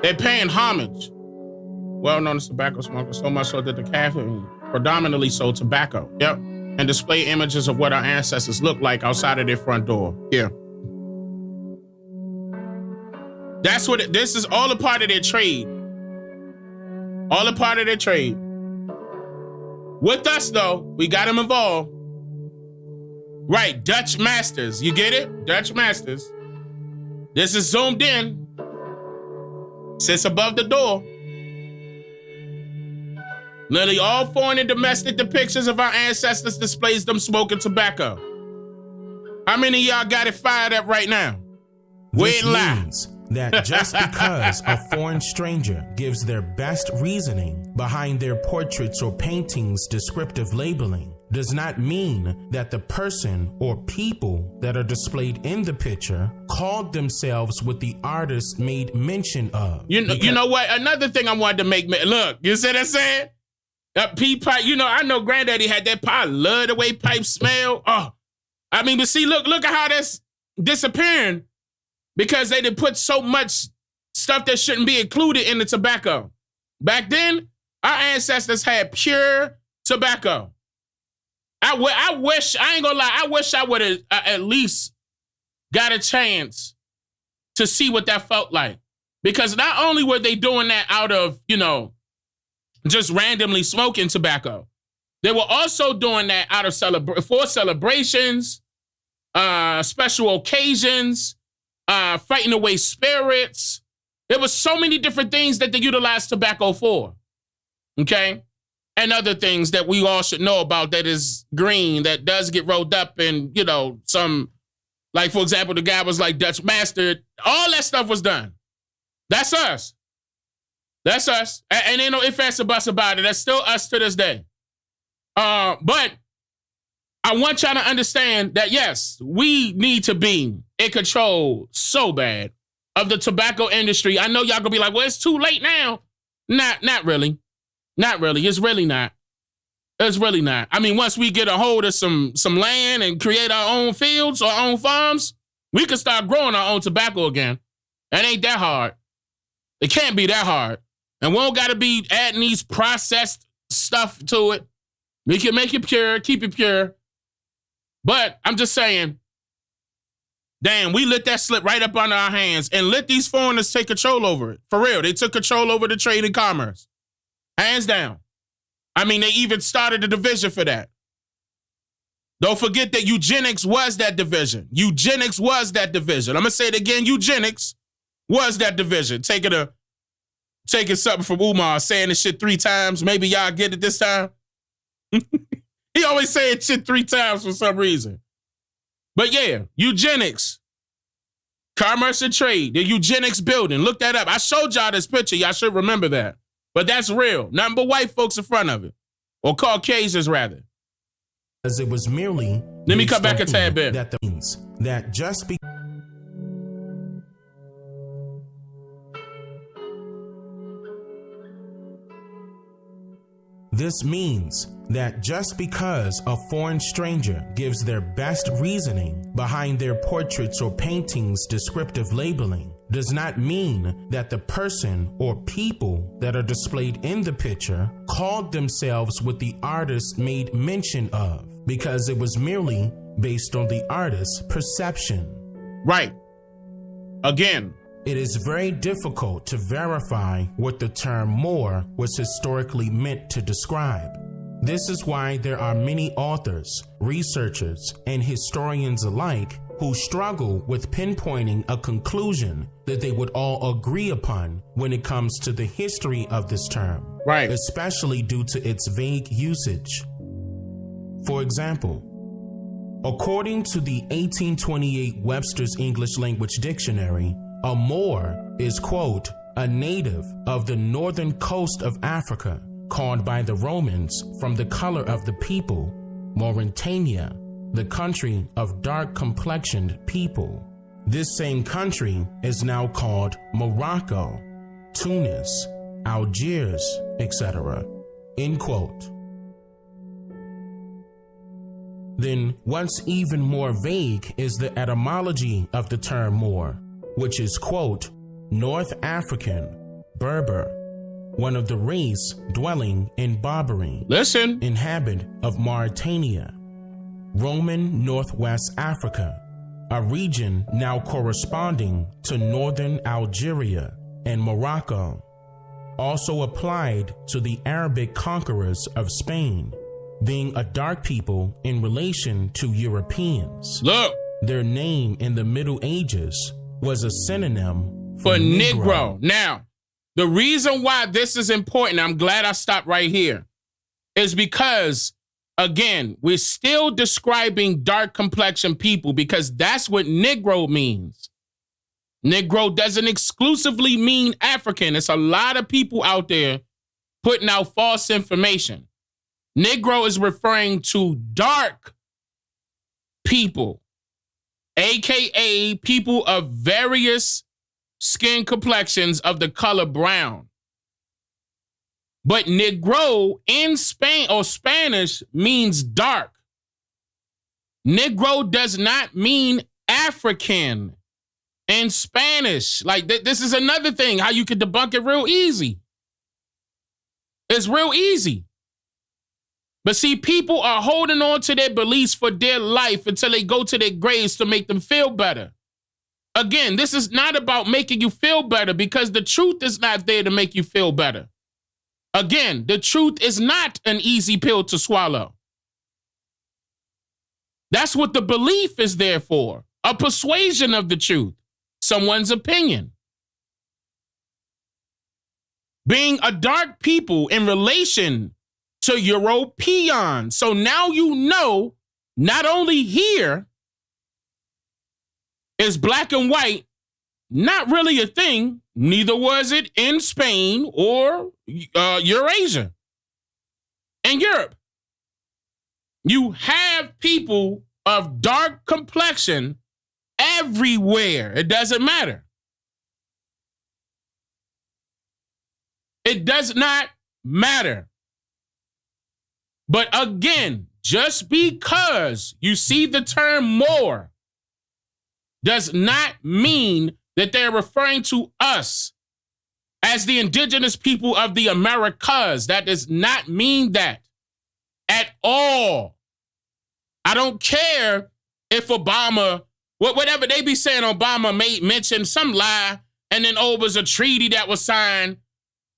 They're paying homage. Well-known as tobacco smokers, so much so that the cafe predominantly sold tobacco. Yep. And display images of what our ancestors looked like outside of their front door. Here. That's what this is all a part of their trade. All a part of their trade. With us, though, we got them involved. Right, Dutch masters. You get it? Dutch masters. This is zoomed in. Sits above the door. Nearly all foreign and domestic depictions of our ancestors displays them smoking tobacco. How many of y'all got it fired up right now? This means that just because a foreign stranger gives their best reasoning behind their portraits or paintings' descriptive labeling does not mean that the person or people that are displayed in the picture called themselves what the artist made mention of. You know what? Another thing I wanted to make, look, you see what I'm saying? That pea pipe, I know Granddaddy had that pipe. I love the way pipes smell. Oh, I mean, but see, look at how that's disappearing because they did put so much stuff that shouldn't be included in the tobacco. Back then, our ancestors had pure tobacco. I wish, I ain't gonna lie, I wish I would have at least got a chance to see what that felt like. Because not only were they doing that out of, just randomly smoking tobacco. They were also doing that out of for celebrations, special occasions, fighting away spirits. There was so many different things that they utilized tobacco for. Okay? And other things that we all should know about that is green, that does get rolled up in, some, like, for example, the guy was like Dutch master. All that stuff was done. That's us. That's us. And ain't no ifs, ands, or buts about it. That's still us to this day. But I want y'all to understand that, yes, we need to be in control so bad of the tobacco industry. I know y'all gonna be like, well, it's too late now. Not really. Not really. It's really not. It's really not. I mean, once we get a hold of some land and create our own fields or our own farms, we can start growing our own tobacco again. That ain't that hard. It can't be that hard. And we don't got to be adding these processed stuff to it. We can make it pure, keep it pure. But I'm just saying, damn, we let that slip right up under our hands and let these foreigners take control over it. For real, they took control over the trade and commerce. Hands down. I mean, they even started a division for that. Don't forget that eugenics was that division. Eugenics was that division. I'm going to say it again, eugenics was that division. Taking something from Umar, saying this shit 3 times. Maybe y'all get it this time. He always saying shit 3 times for some reason. But yeah, eugenics Commerce and Trade, the eugenics building. Look that up. I showed y'all this picture. Y'all should remember that. But that's real. Nothing but white folks in front of it. Or Caucasians, rather. As it was merely... Let me come back a tad bit. That means that just be... This means that just because a foreign stranger gives their best reasoning behind their portraits or paintings' descriptive labeling does not mean that the person or people that are displayed in the picture called themselves what the artist made mention of, because it was merely based on the artist's perception. Right. Again, it is very difficult to verify what the term Moor was historically meant to describe. This is why there are many authors, researchers, and historians alike who struggle with pinpointing a conclusion that they would all agree upon when it comes to the history of this term, right? Especially due to its vague usage. For example, according to the 1828 Webster's English Language Dictionary, a Moor is, quote, a native of the northern coast of Africa, called by the Romans from the color of the people, Mauritania, the country of dark-complexioned people. This same country is now called Morocco, Tunis, Algiers, etc. End quote. Then what's even more vague is the etymology of the term Moor, which is, quote, North African, Berber, one of the race dwelling in Barbary. Listen. Inhabit of Mauritania, Roman Northwest Africa, a region now corresponding to northern Algeria and Morocco. Also applied to the Arabic conquerors of Spain, being a dark people in relation to Europeans. Look. Their name in the Middle Ages was a synonym for Negro. Now, the reason why this is important, I'm glad I stopped right here, is because, again, we're still describing dark complexion people because that's what Negro means. Negro doesn't exclusively mean African. It's a lot of people out there putting out false information. Negro is referring to dark people, AKA people of various skin complexions of the color brown. But Negro in Spain or Spanish means dark. Negro does not mean African in Spanish. Like this is another thing, how you can debunk it real easy. It's real easy. But see, people are holding on to their beliefs for their life until they go to their graves to make them feel better. Again, this is not about making you feel better because the truth is not there to make you feel better. Again, the truth is not an easy pill to swallow. That's what the belief is there for, a persuasion of the truth, someone's opinion. Being a dark people in relation to European. So now you know, not only here is black and white not really a thing, neither was it in Spain or Eurasia and Europe. You have people of dark complexion everywhere. It doesn't matter. It does not matter. But again, just because you see the term Moor does not mean that they're referring to us as the indigenous people of the Americas. That does not mean that at all. I don't care if Obama, whatever they be saying, Obama made mention some lie, and then it was a treaty that was signed.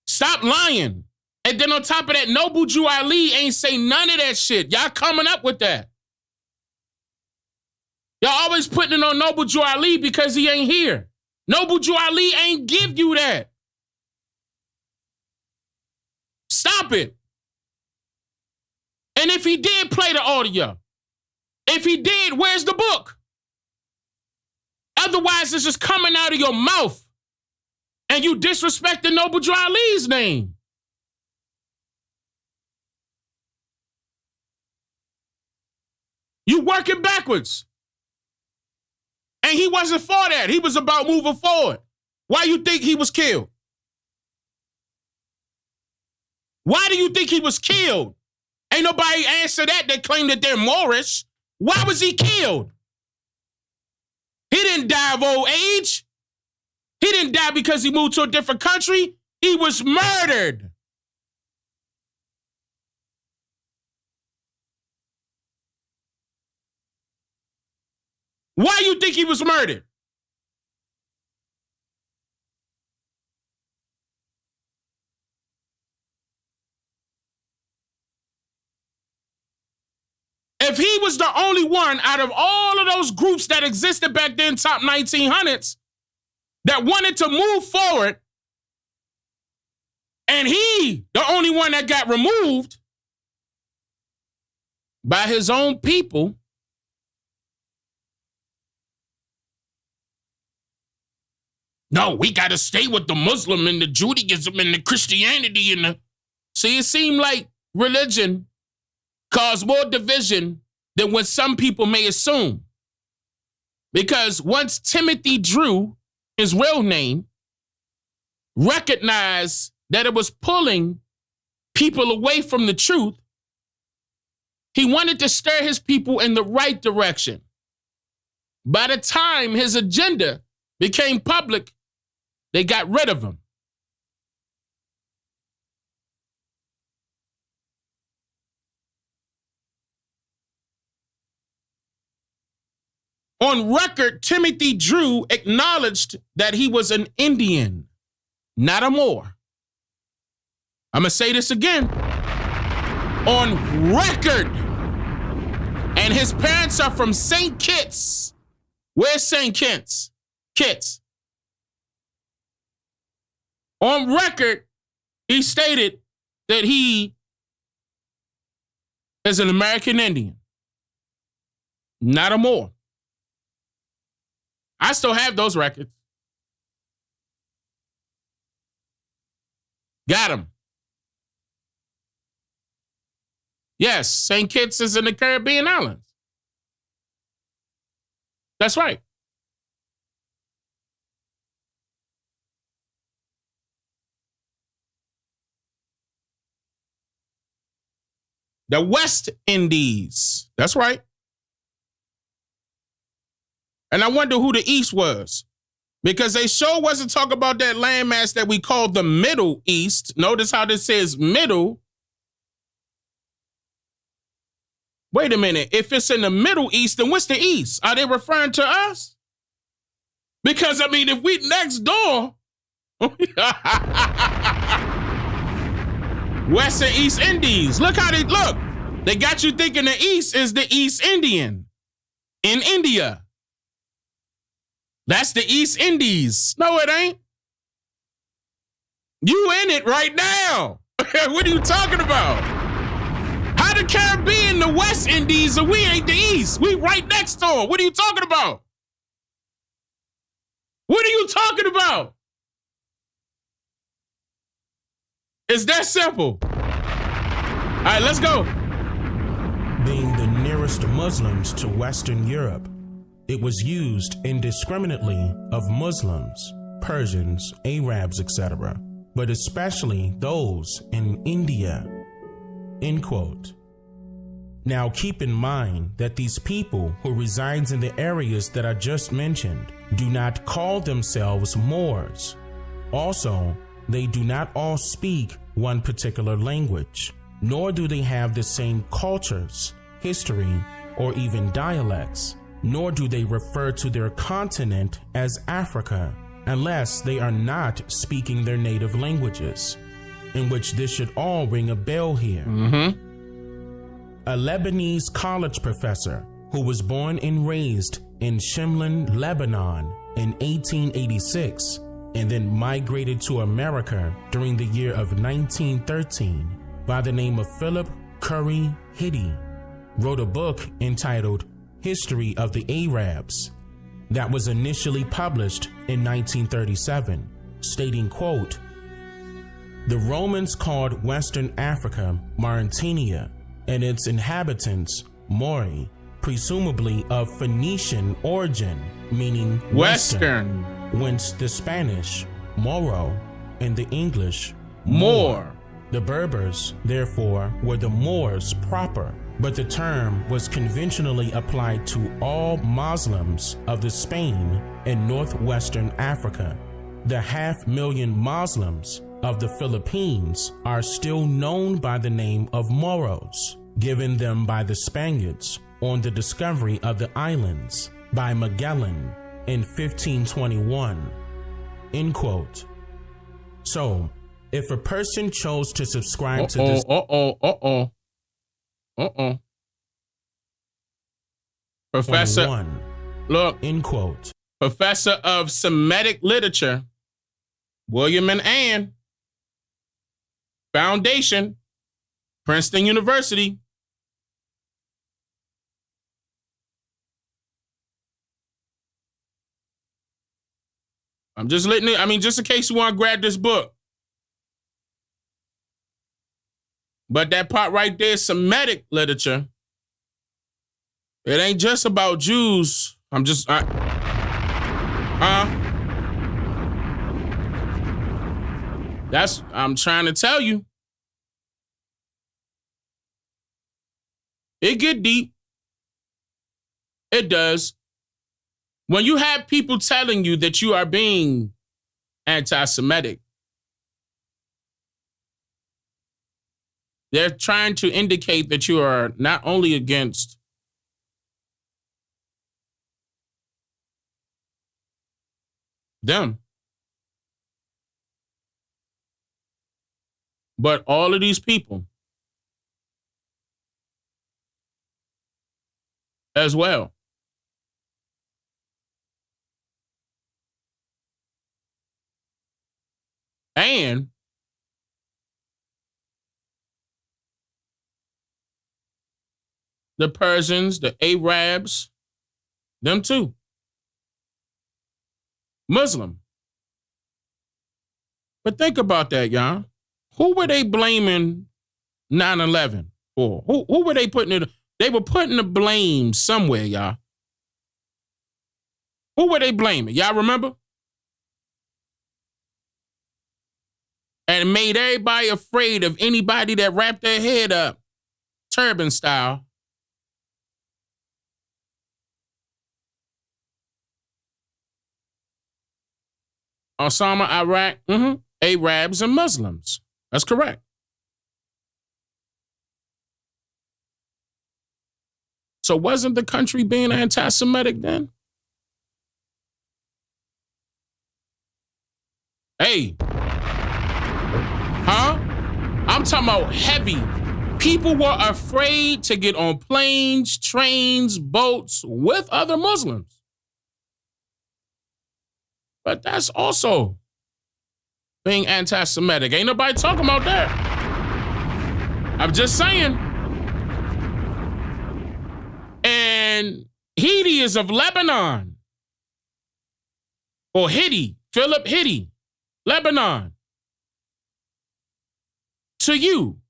Stop lying. And then on top of that, Noble Drew Ali ain't say none of that shit. Y'all coming up with that. Y'all always putting it on Noble Drew Ali because he ain't here. Noble Drew Ali ain't give you that. Stop it. And if he did play the audio, if he did, where's the book? Otherwise, it's just coming out of your mouth and you disrespecting Noble Drew Ali's name. You working backwards. And he wasn't for that. He was about moving forward. Why you think he was killed? Why do you think he was killed? Ain't nobody answer that. They claim that they're Moorish. Why was he killed? He didn't die of old age. He didn't die because he moved to a different country. He was murdered. Why you think he was murdered? If he was the only one out of all of those groups that existed back then, top 1900s, that wanted to move forward, and he, the only one that got removed by his own people, no, we got to stay with the Muslim and the Judaism and the Christianity and the... See, it seemed like religion caused more division than what some people may assume. Because once Timothy Drew, his real name, recognized that it was pulling people away from the truth, he wanted to stir his people in the right direction. By the time his agenda became public, they got rid of him. On record, Timothy Drew acknowledged that he was an Indian, not a Moor. I'm going to say this again. On record. And his parents are from St. Kitts. Where's St. Kitts? Kitts. On record, he stated that he is an American Indian, not a Moor. I still have those records. Got him. Yes, St. Kitts is in the Caribbean islands. That's right. The West Indies. That's right. And I wonder who the East was. Because they sure wasn't talking about that landmass that we call the Middle East. Notice how this says middle. Wait a minute. If it's in the Middle East, then what's the East? Are they referring to us? Because, I mean, if we next door, West and East Indies. Look how they look. They got you thinking the East is the East Indian in India. That's the East Indies. No, it ain't. You in it right now. What are you talking about? How the Caribbean, the West Indies, and we ain't the East? We right next door. What are you talking about? What are you talking about? It's that simple. All right, let's go. Being the nearest Muslims to Western Europe, it was used indiscriminately of Muslims, Persians, Arabs, etc., but especially those in India. End quote. Now keep in mind that these people who reside in the areas that I just mentioned do not call themselves Moors. Also, they do not all speak one particular language, nor do they have the same cultures, history, or even dialects. Nor do they refer to their continent as Africa, unless they are not speaking their native languages, in which this should all ring a bell here. A Lebanese college professor who was born and raised in Shimlin, Lebanon in 1886, and then migrated to America during the year of 1913 by the name of Philip Curry Hiddie, wrote a book entitled History of the Arabs, that was initially published in 1937, stating, quote, "The Romans called Western Africa Mauritania and its inhabitants Mori, presumably of Phoenician origin, meaning Western, whence the Spanish Moro and the English Moor. The Berbers, therefore, were the Moors proper, but the term was conventionally applied to all Muslims of the Spain and northwestern Africa. The 500,000 Muslims of the Philippines are still known by the name of Moros, given them by the Spaniards on the discovery of the islands by Magellan in 1521, end quote. So, if a person chose to subscribe to this... Professor, 21, look, end quote. Professor of Semitic Literature, William and Ann, Foundation, Princeton University. I'm just letting it, just in case you want to grab this book. But that part right there, Semitic literature, it ain't just about Jews. I'm trying to tell you. It get deep. It does. When you have people telling you that you are being anti-Semitic, they're trying to indicate that you are not only against them, but all of these people as well. And the Persians, the Arabs, them too. Muslim. But think about that, y'all. Who were they blaming 9/11 for? Who were they putting it? They were putting the blame somewhere, y'all. Who were they blaming? Y'all remember? And made everybody afraid of anybody that wrapped their head up, turban style. Osama, Iraq, Arabs, and Muslims. That's correct. So wasn't the country being anti-Semitic then? Hey. Huh? I'm talking about heavy. People were afraid to get on planes, trains, boats with other Muslims. But that's also being anti-Semitic. Ain't nobody talking about that. I'm just saying. And Hidi is of Lebanon. Or Hidi, Philip Hidi, Lebanon. To you.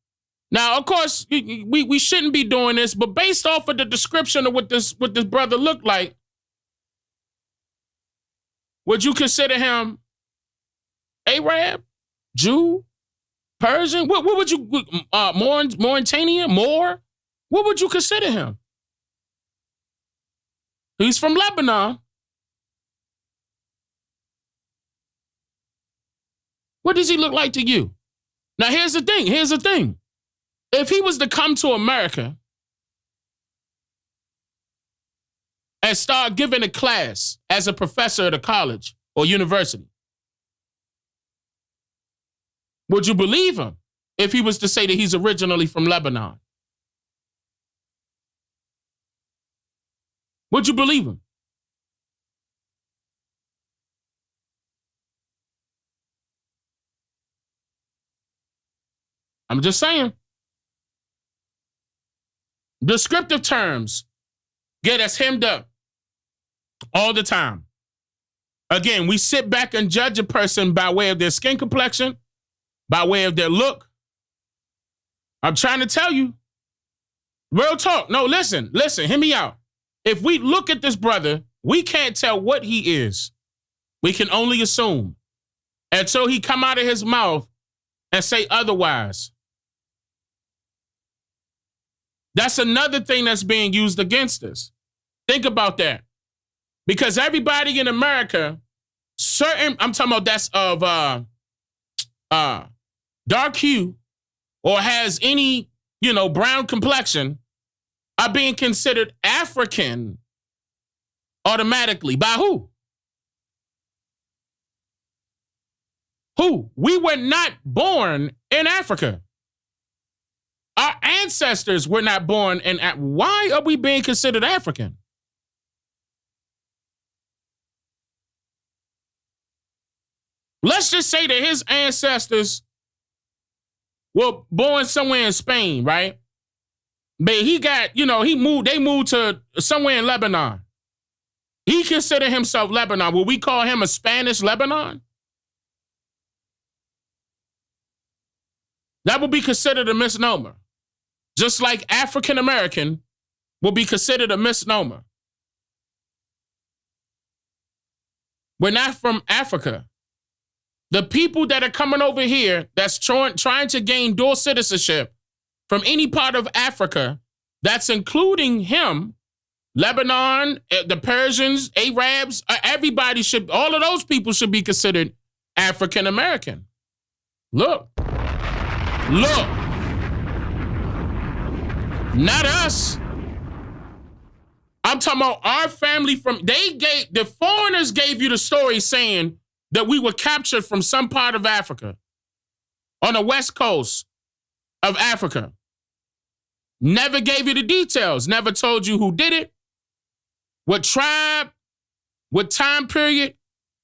Now, of course, we shouldn't be doing this, but based off of the description of what this brother looked like, would you consider him Arab, Jew, Persian? What would you, Mauritania, Moor? What would you consider him? He's from Lebanon. What does he look like to you? Now, here's the thing. If he was to come to America and start giving a class as a professor at a college or university, would you believe him if he was to say that he's originally from Lebanon? Would you believe him? I'm just saying. Descriptive terms get us hemmed up all the time. Again, we sit back and judge a person by way of their skin complexion, by way of their look. I'm trying to tell you. Real talk. No, listen, hear me out. If we look at this brother, we can't tell what he is. We can only assume until he come out of his mouth and say otherwise. That's another thing that's being used against us. Think about that. Because everybody in America, I'm talking about that's of dark hue or has any, brown complexion, are being considered African automatically. By who? Who? We were not born in Africa. Our ancestors were not born in Africa. Why are we being considered African? Let's just say that his ancestors were born somewhere in Spain, right? But they moved to somewhere in Lebanon. He considered himself Lebanon. Will we call him a Spanish Lebanon? That would be considered a misnomer. Just like African American will be considered a misnomer. We're not from Africa. The people that are coming over here that's trying to gain dual citizenship from any part of Africa, that's including him, Lebanon, the Persians, Arabs, all of those people should be considered African American. Look. Not us. I'm talking about our family the foreigners gave you the story saying that we were captured from some part of Africa, on the west coast of Africa. Never gave you the details, never told you who did it, what tribe, what time period,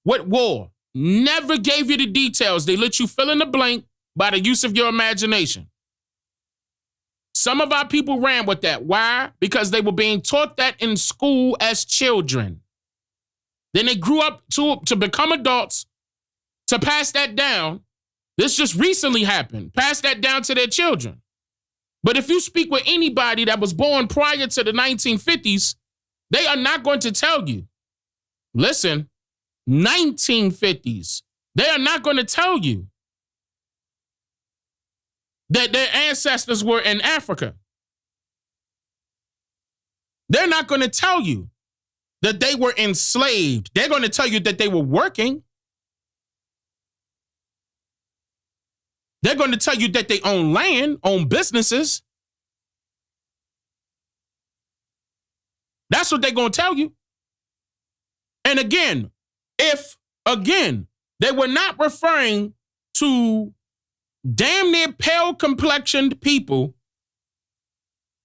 what war. Never gave you the details. They let you fill in the blank by the use of your imagination. Some of our people ran with that. Why? Because they were being taught that in school as children. Then they grew up to become adults, to pass that down. This just recently happened. Pass that down to their children. But if you speak with anybody that was born prior to the 1950s, they are not going to tell you. Listen, 1950s. They are not going to tell you that their ancestors were in Africa. They're not going to tell you that they were enslaved. They're going to tell you that they were working. They're going to tell you that they own land, own businesses. That's what they're going to tell you. And again, they were not referring to damn near pale complexioned people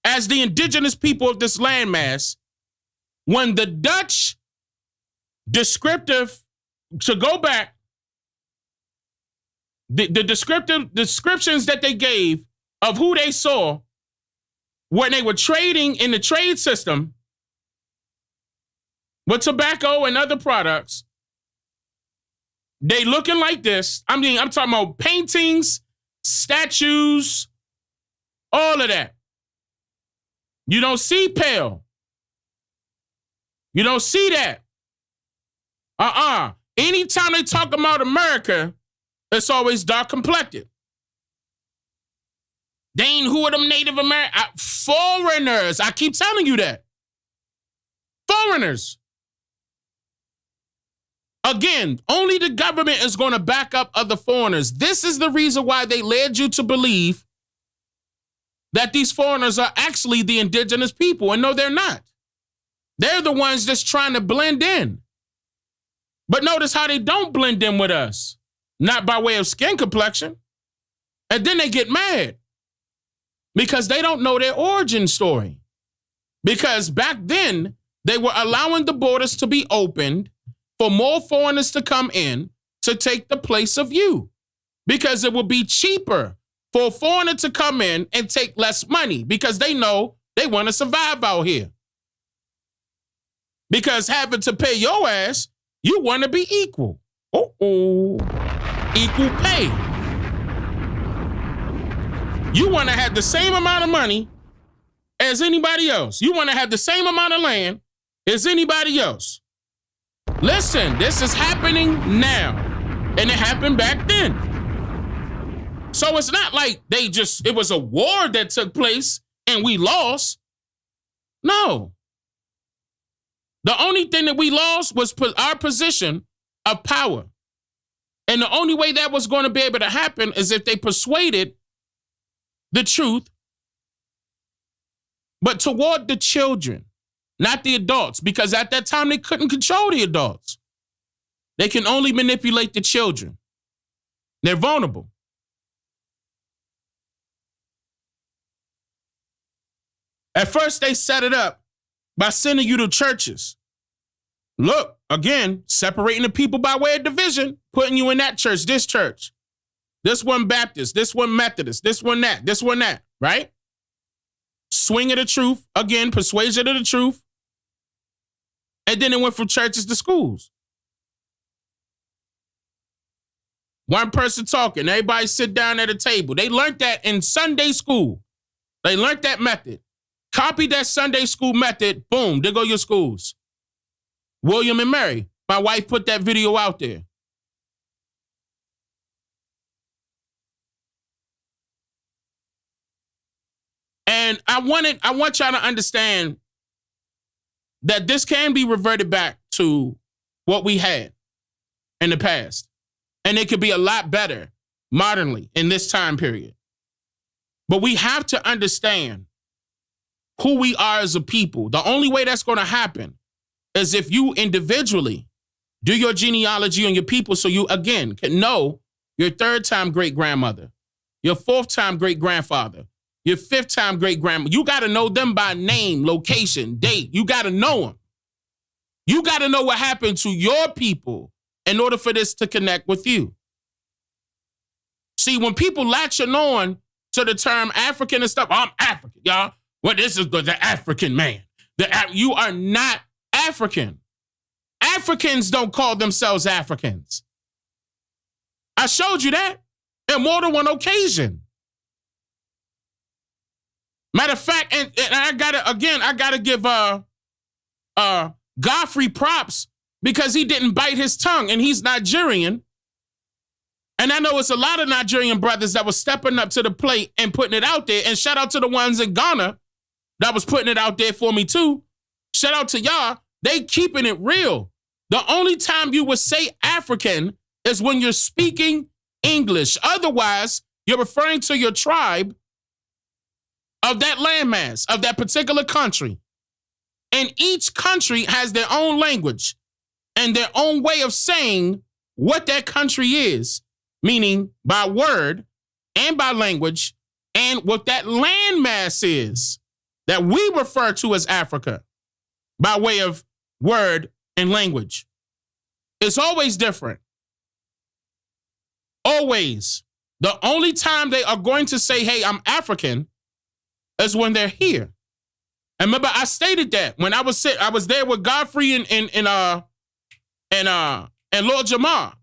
as the indigenous people of this landmass, when the Dutch descriptions that they gave of who they saw when they were trading in the trade system with tobacco and other products, they looking like this. I'm talking about paintings, statues, all of that. You don't see pale. You don't see that. Anytime they talk about America, it's always dark complected. Dane, who are them Native Americans? Foreigners. I keep telling you that. Foreigners. Again, only the government is going to back up other foreigners. This is the reason why they led you to believe that these foreigners are actually the indigenous people. And no, they're not. They're the ones just trying to blend in. But notice how they don't blend in with us. Not by way of skin complexion. And then they get mad because they don't know their origin story. Because back then, they were allowing the borders to be opened for more foreigners to come in to take the place of you. Because it would be cheaper for a foreigner to come in and take less money because they know they want to survive out here. Because having to pay your ass, you want to be equal. Equal pay. You want to have the same amount of money as anybody else. You want to have the same amount of land as anybody else. Listen, this is happening now. And it happened back then. So it's not like it was a war that took place and we lost. No. The only thing that we lost was our position of power. And the only way that was going to be able to happen is if they persuaded the truth, but toward the children, not the adults, because at that time they couldn't control the adults. They can only manipulate the children. They're vulnerable. At first, they set it up by sending you to churches. Look, again, separating the people by way of division, putting you in that church, this church. This one Baptist, this one Methodist, this one that, right? Swing of the truth, again, persuasion of the truth. And then it went from churches to schools. One person talking, everybody sit down at a table. They learned that in Sunday school. They learned that method. Copy that Sunday school method, boom, there go your schools. William and Mary, my wife put that video out there. And I want y'all to understand that this can be reverted back to what we had in the past. And it could be a lot better modernly in this time period. But we have to understand who we are as a people. The only way that's going to happen is if you individually do your genealogy on your people so you, again, can know your third-time great-grandmother, your fourth-time great-grandfather, your fifth-time great-grandmother. You got to know them by name, location, date. You got to know them. You got to know what happened to your people in order for this to connect with you. See, when people latching on to the term African and stuff, I'm African, y'all. Well, this is the African man. You are not African. Africans don't call themselves Africans. I showed you that on more than one occasion. Matter of fact, and I gotta give Godfrey props because he didn't bite his tongue and he's Nigerian. And I know it's a lot of Nigerian brothers that was stepping up to the plate and putting it out there. And shout out to the ones in Ghana that was putting it out there for me too. Shout out to y'all. They keeping it real. The only time you would say African is when you're speaking English. Otherwise, you're referring to your tribe of that landmass, of that particular country. And each country has their own language and their own way of saying what that country is, meaning by word and by language, and what that landmass is that we refer to as Africa by way of word and language. It's always different. Always. The only time they are going to say, hey, I'm African, is when they're here. And remember, I stated that when I was there with Godfrey and Lord Jamar.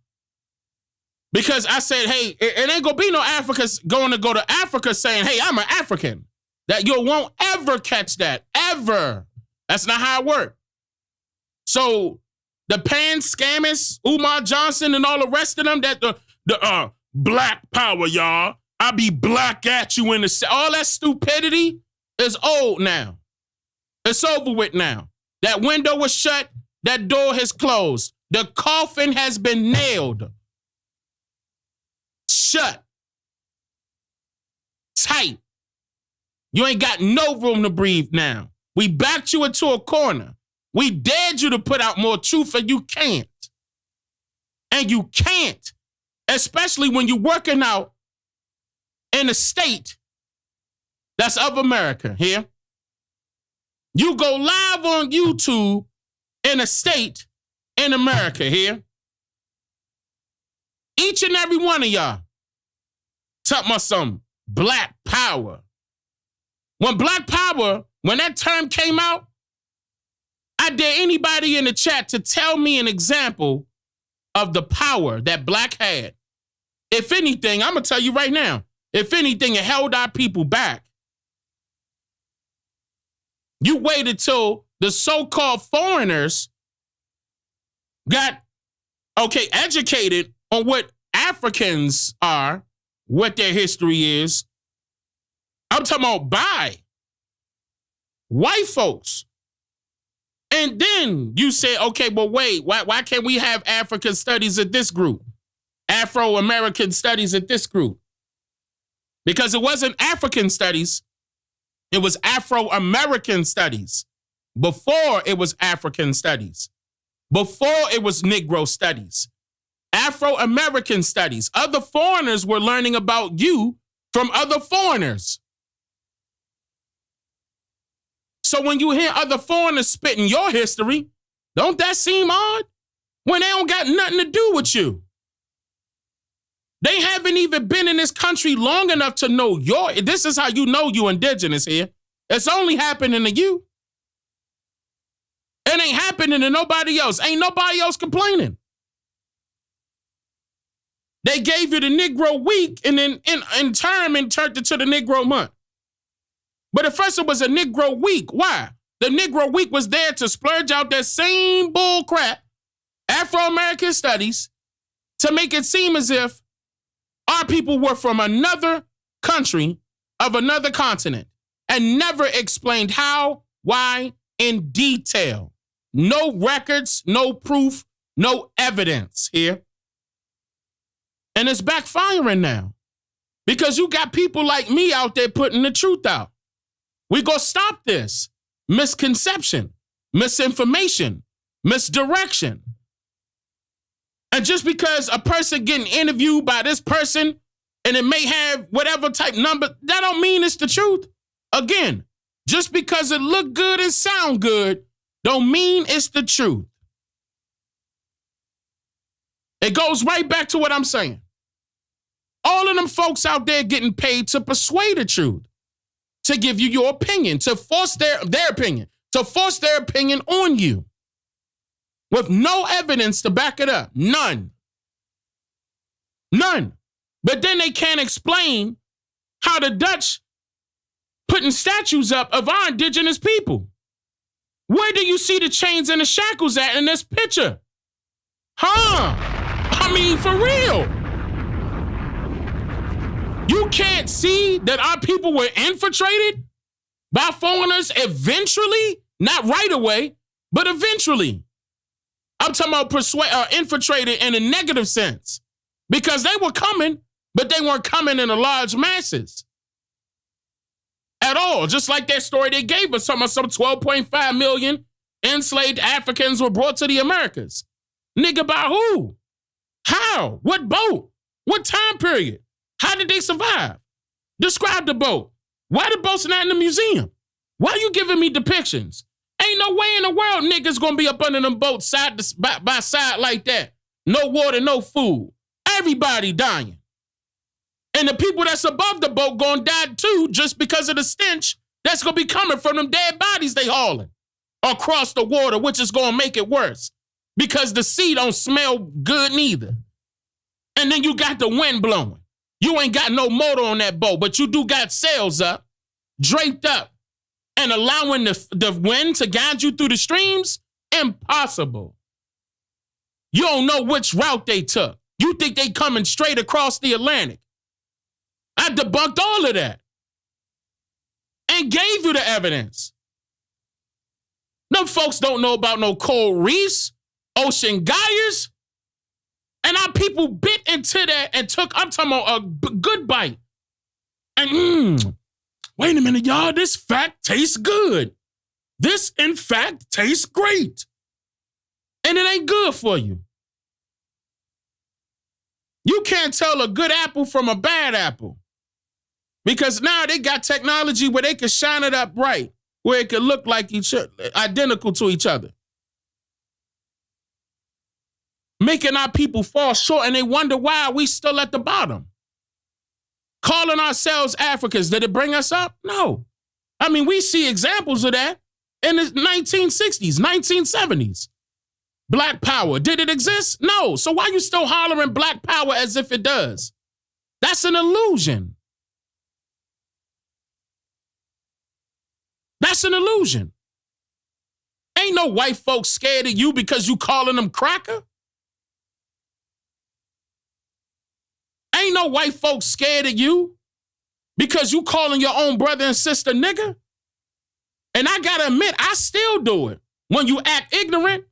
Because I said, hey, it ain't gonna be no Africans going to go to Africa saying, hey, I'm an African. That you won't ever catch that, ever. That's not how it works. So the Pan scammers, Umar Johnson and all the rest of them, that the black power, y'all. I be black at you in the, all that stupidity is old now. It's over with now. That window was shut. That door has closed. The coffin has been nailed. Shut. Tight. You ain't got no room to breathe now. We backed you into a corner. We dared you to put out more truth and you can't. And you can't. Especially when you're working out in a state that's of America here. You go live on YouTube in a state in America here. Each and every one of y'all talking about some black power. When black power, when that term came out, I dare anybody in the chat to tell me an example of the power that black had. If anything, I'm going to tell you right now, if anything, it held our people back. You waited till the so-called foreigners got, educated on what Africans are, what their history is. I'm talking about by white folks. And then you say, okay, well, wait, why can't we have African studies at this group? Afro-American studies at this group? Because it wasn't African studies, it was Afro-American studies. Before it was African studies. Before it was Negro studies. Afro-American studies. Other foreigners were learning about you from other foreigners. So when you hear other foreigners spitting your history, don't that seem odd? When they don't got nothing to do with you. They haven't even been in this country long enough to know this is how you know you indigenous here. It's only happening to you. It ain't happening to nobody else. Ain't nobody else complaining. They gave you the Negro Week and then in turn turned it to the Negro Month. But at first it was a Negro Week. Why? The Negro Week was there to splurge out that same bull crap, Afro-American studies, to make it seem as if our people were from another country of another continent and never explained how, why, in detail. No records, no proof, no evidence here. And it's backfiring now because you got people like me out there putting the truth out. We gonna stop this misconception, misinformation, misdirection. And just because a person getting interviewed by this person and it may have whatever type number, that don't mean it's the truth. Again, just because it look good and sound good, don't mean it's the truth. It goes right back to what I'm saying. All of them folks out there getting paid to persuade the truth, to give you your opinion, to force their opinion, to force their opinion on you with no evidence to back it up. None. None. But then they can't explain how the Dutch putting statues up of our indigenous people. Where do you see the chains and the shackles at in this picture? Huh? I mean, for real. You can't see that our people were infiltrated by foreigners eventually? Not right away, but eventually. I'm talking about infiltrated in a negative sense. Because they were coming, but they weren't coming in a large masses. At all. Just like that story they gave us, some 12.5 million enslaved Africans were brought to the Americas. Nigga, by who? How? What boat? What time period? How did they survive? Describe the boat. Why the boat's not in the museum? Why are you giving me depictions? Ain't no way in the world niggas gonna be up under them boats side by side like that. No water, no food. Everybody dying. And the people that's above the boat gonna die too just because of the stench that's gonna be coming from them dead bodies they hauling across the water, which is gonna make it worse because the sea don't smell good neither. And then you got the wind blowing. You ain't got no motor on that boat, but you do got sails up, draped up, and allowing the wind to guide you through the streams? Impossible. You don't know which route they took. You think they coming straight across the Atlantic. I debunked all of that and gave you the evidence. Them folks don't know about no coral reefs, ocean gyres. And our people bit into that and took, I'm talking about a good bite. And wait a minute, y'all, this fact tastes good. This, in fact, tastes great. And it ain't good for you. You can't tell a good apple from a bad apple. Because now they got technology where they can shine it up right, where it can look like identical to each other. Making our people fall short, and they wonder why we still at the bottom. Calling ourselves Africans, did it bring us up? No. I mean, we see examples of that in the 1960s, 1970s. Black power, did it exist? No. So why you still hollering black power as if it does? That's an illusion. That's an illusion. Ain't no white folks scared of you because you calling them cracker. Ain't no white folks scared of you because you calling your own brother and sister nigga. And I gotta admit, I still do it when you act ignorant.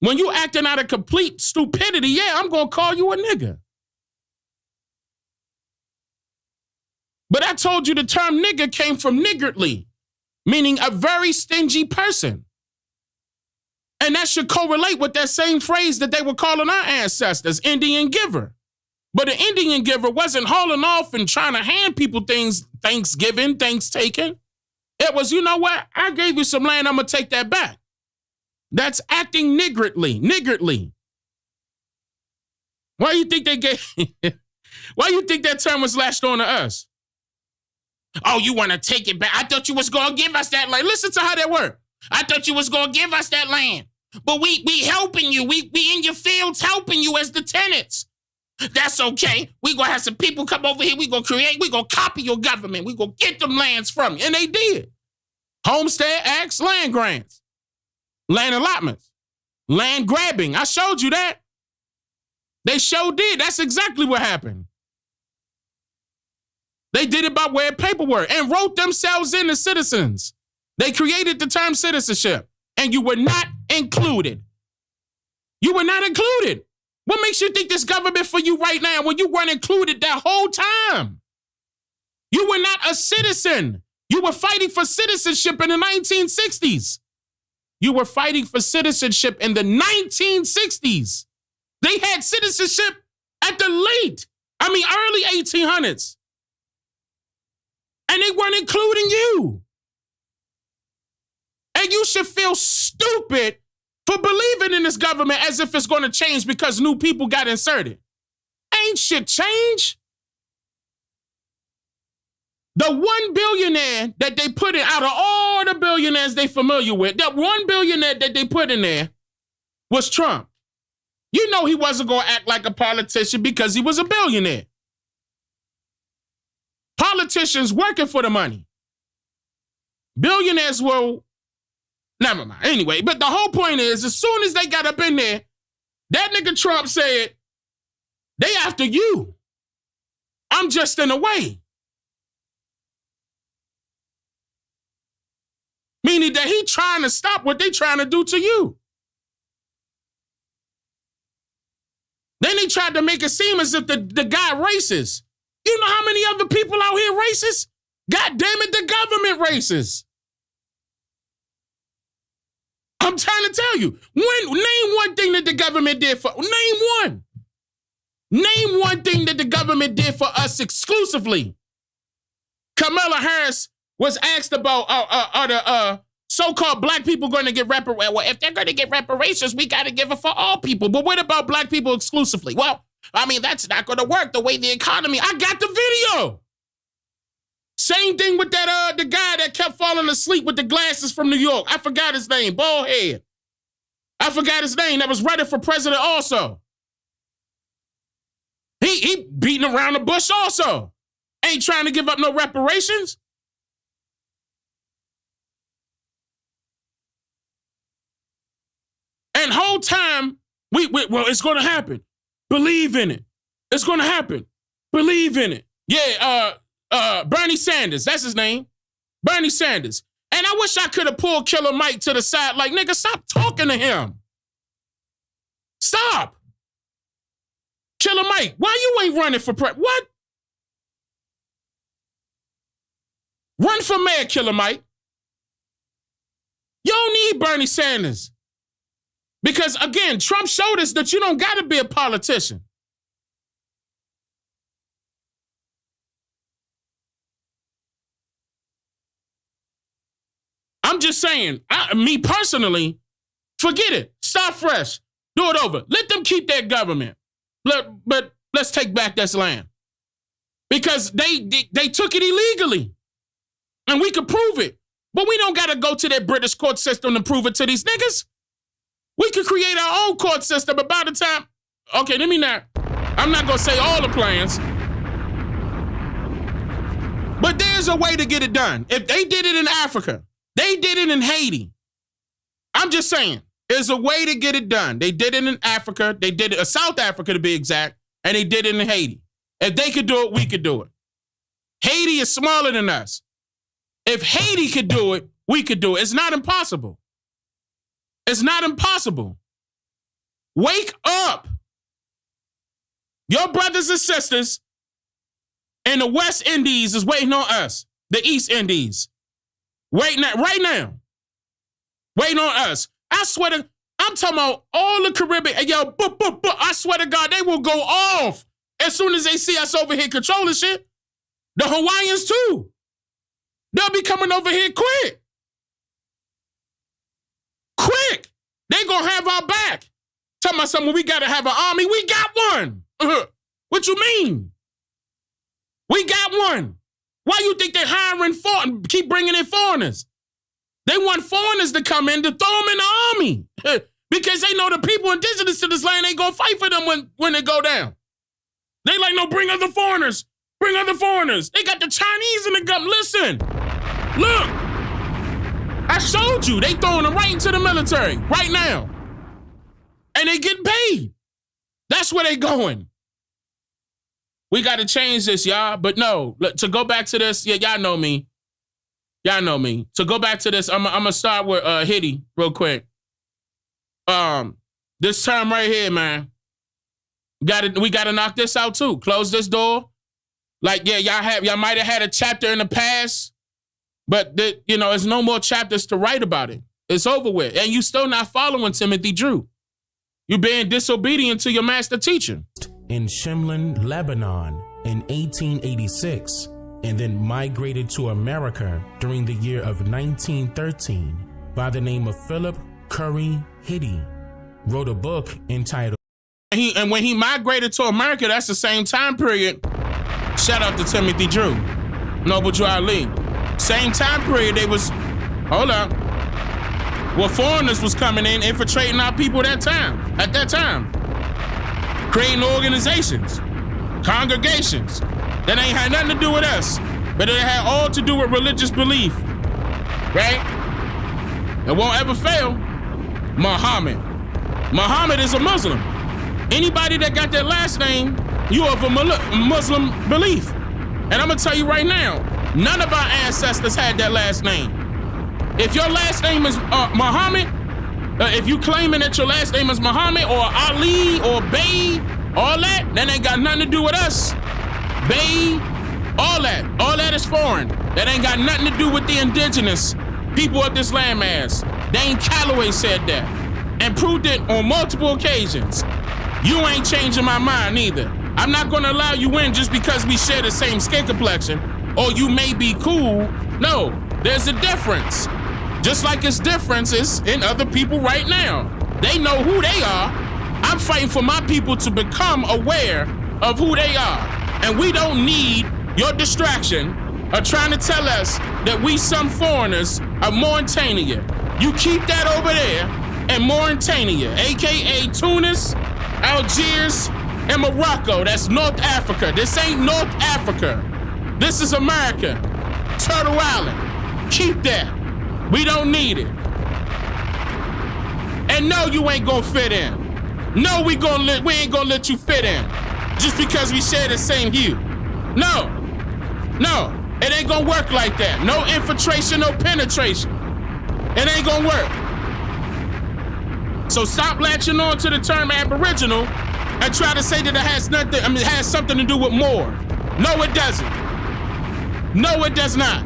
When you acting out of complete stupidity, yeah, I'm gonna call you a nigga. But I told you the term nigga came from niggardly, meaning a very stingy person. And that should correlate with that same phrase that they were calling our ancestors, Indian giver. But an Indian giver wasn't hauling off and trying to hand people things, Thanksgiving, things taken. It was, you know what? I gave you some land, I'm gonna take that back. That's acting niggardly. Why do you think they gave, why do you think that term was lashed on to us? Oh, you want to take it back? I thought you was going to give us that land. Listen to how that worked. I thought you was going to give us that land. But we helping you. We in your fields helping you as the tenants. That's okay. We going to have some people come over here. We going to copy your government. We going to get them lands from you. And they did. Homestead Acts, land grants, land allotments, land grabbing. I showed you that. They sure did. That's exactly what happened. They did it by way of paperwork and wrote themselves in as citizens. They created the term citizenship, and you were not included. You were not included. What makes you think this government for you right now when you weren't included that whole time? You were not a citizen. You were fighting for citizenship in the 1960s. You were fighting for citizenship in the 1960s. They had citizenship at the early 1800s. And they weren't including you. And you should feel stupid for believing in this government as if it's going to change because new people got inserted. Ain't shit change. The one billionaire that they put in, out of all the billionaires they familiar with, that one billionaire that they put in there was Trump. You know he wasn't going to act like a politician because he was a billionaire. Politicians working for the money. Billionaires will, never mind. Anyway, but the whole point is, as soon as they got up in there, that nigga Trump said, they after you. I'm just in the way. Meaning that he trying to stop what they trying to do to you. Then he tried to make it seem as if the guy racist. You know how many other people out here racist? God damn it, the government racist. I'm trying to tell you. Name one thing that the government did for, name one. Name one thing that the government did for us exclusively. Kamala Harris was asked about, are the so-called black people going to get reparations? Well, if they're going to get reparations, we got to give it for all people. But what about black people exclusively? Well, I mean, that's not going to work the way the economy. I got the video. Same thing with that the guy that kept falling asleep with the glasses from New York. I forgot his name. Bald head. I forgot his name. That was running for president also. He beating around the bush also. Ain't trying to give up no reparations. And whole time, well, it's going to happen. Believe in it. It's going to happen. Believe in it. Yeah, Bernie Sanders. That's his name. Bernie Sanders. And I wish I could have pulled Killer Mike to the side like, nigga, stop talking to him. Stop. Killer Mike, why you ain't running for president? What? Run for mayor, Killer Mike. You don't need Bernie Sanders. Because, again, Trump showed us that you don't got to be a politician. I'm just saying, me personally, forget it. Start fresh. Do it over. Let them keep their government. But let's take back this land. because they took it illegally. And we could prove it. But we don't got to go to that British court system to prove it to these niggas. We could create our own court system, but by the time, okay, I'm not going to say all the plans, but there's a way to get it done. If they did it in Africa, they did it in Haiti. I'm just saying, there's a way to get it done. They did it in Africa. They did it in South Africa to be exact, and they did it in Haiti. If they could do it, we could do it. Haiti is smaller than us. If Haiti could do it, we could do it. It's not impossible. It's not impossible. Wake up. Your brothers and sisters in the West Indies is waiting on us. The East Indies. Right now. Waiting on us. I swear to, I'm talking about all the Caribbean. Yo, I swear to God, they will go off as soon as they see us over here controlling shit. The Hawaiians too. They'll be coming over here quick. Quick. They gonna have our back. Tell me something, we gotta have an army. We got one. What you mean? We got one. Why you think they're hiring keep bringing in foreigners? They want foreigners to come in to throw them in the army. Because they know the people indigenous to this land ain't gonna fight for them when they go down. They like, no, bring other foreigners. Bring other foreigners. They got the Chinese in the government. Listen, look. I showed you. They throwing them right into the military right now. And they getting paid. That's where they going. We got to change this, y'all. But no, to go back to this, yeah, y'all know me. Y'all know me. To go back to this, I'm going to start with Hitty real quick. This term right here, man. We got to knock this out too. Close this door. Like, yeah, y'all might have had a chapter in the past, but there's no more chapters to write about it. It's over with. And you still not following Timothy Drew. You being disobedient to your master teacher. In Shimlin, Lebanon in 1886, and then migrated to America during the year of 1913 by the name of Philip Curry Hitty, wrote a book entitled... And when he migrated to America, that's the same time period. Shout out to Timothy Drew, Noble Drew Ali. Same time period they was, hold up. Well, foreigners was coming in, infiltrating our people at that time. Creating organizations, congregations that ain't had nothing to do with us, but it had all to do with religious belief, right? It won't ever fail. Muhammad. Muhammad is a Muslim. Anybody that got that last name, you of a Muslim belief. And I'm gonna tell you right now, none of our ancestors had that last name. If your last name is Muhammad, if you claiming that your last name is Muhammad or Ali or Bey, all that ain't got nothing to do with us. Bey, all that is foreign. That ain't got nothing to do with the indigenous people of this landmass. Dane Calloway said that and proved it on multiple occasions. You ain't changing my mind either. I'm not gonna allow you in just because we share the same skin complexion or you may be cool. No, there's a difference. Just like it's differences in other people right now. They know who they are. I'm fighting for my people to become aware of who they are. And we don't need your distraction of trying to tell us that we some foreigners are Mauritania. You keep that over there in Mauritania, AKA Tunis, Algiers, and Morocco. That's North Africa. This ain't North Africa. This is America. Turtle Island. Keep that. We don't need it. And no, you ain't gonna fit in. No, we ain't gonna let you fit in just because we share the same hue. No, it ain't gonna work like that. No infiltration, no penetration. It ain't gonna work. So stop latching on to the term Aboriginal and try to say that it has something to do with more. No, it doesn't. No, it does not.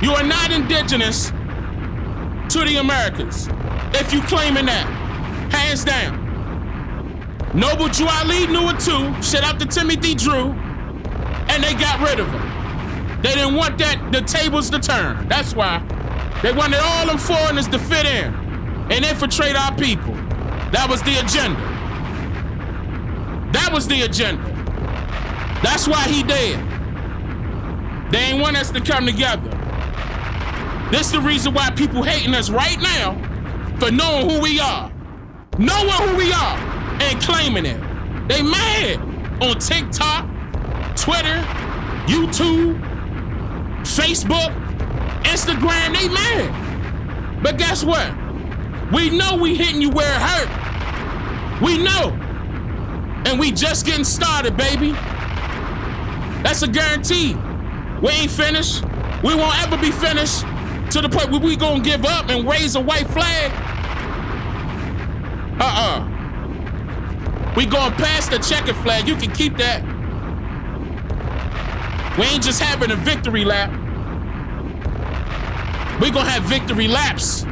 You are not indigenous to the Americas, if you claiming that. Hands down. Noble Drew Ali knew it too. Shout out to Timothy Drew. And they got rid of him. They didn't want the tables to turn. That's why. They wanted all them foreigners to fit in and infiltrate our people. That was the agenda. That was the agenda. That's why he dead. They ain't want us to come together. This is the reason why people hating us right now for knowing who we are. Knowing who we are and claiming it. They mad on TikTok, Twitter, YouTube, Facebook, Instagram. They mad. But guess what? We know we hitting you where it hurt. We know. And we just getting started, baby. That's a guarantee. We ain't finished. We won't ever be finished to the point where we gonna give up and raise a white flag. We going past the checkered flag. You can keep that. We ain't just having a victory lap. We gonna have victory laps.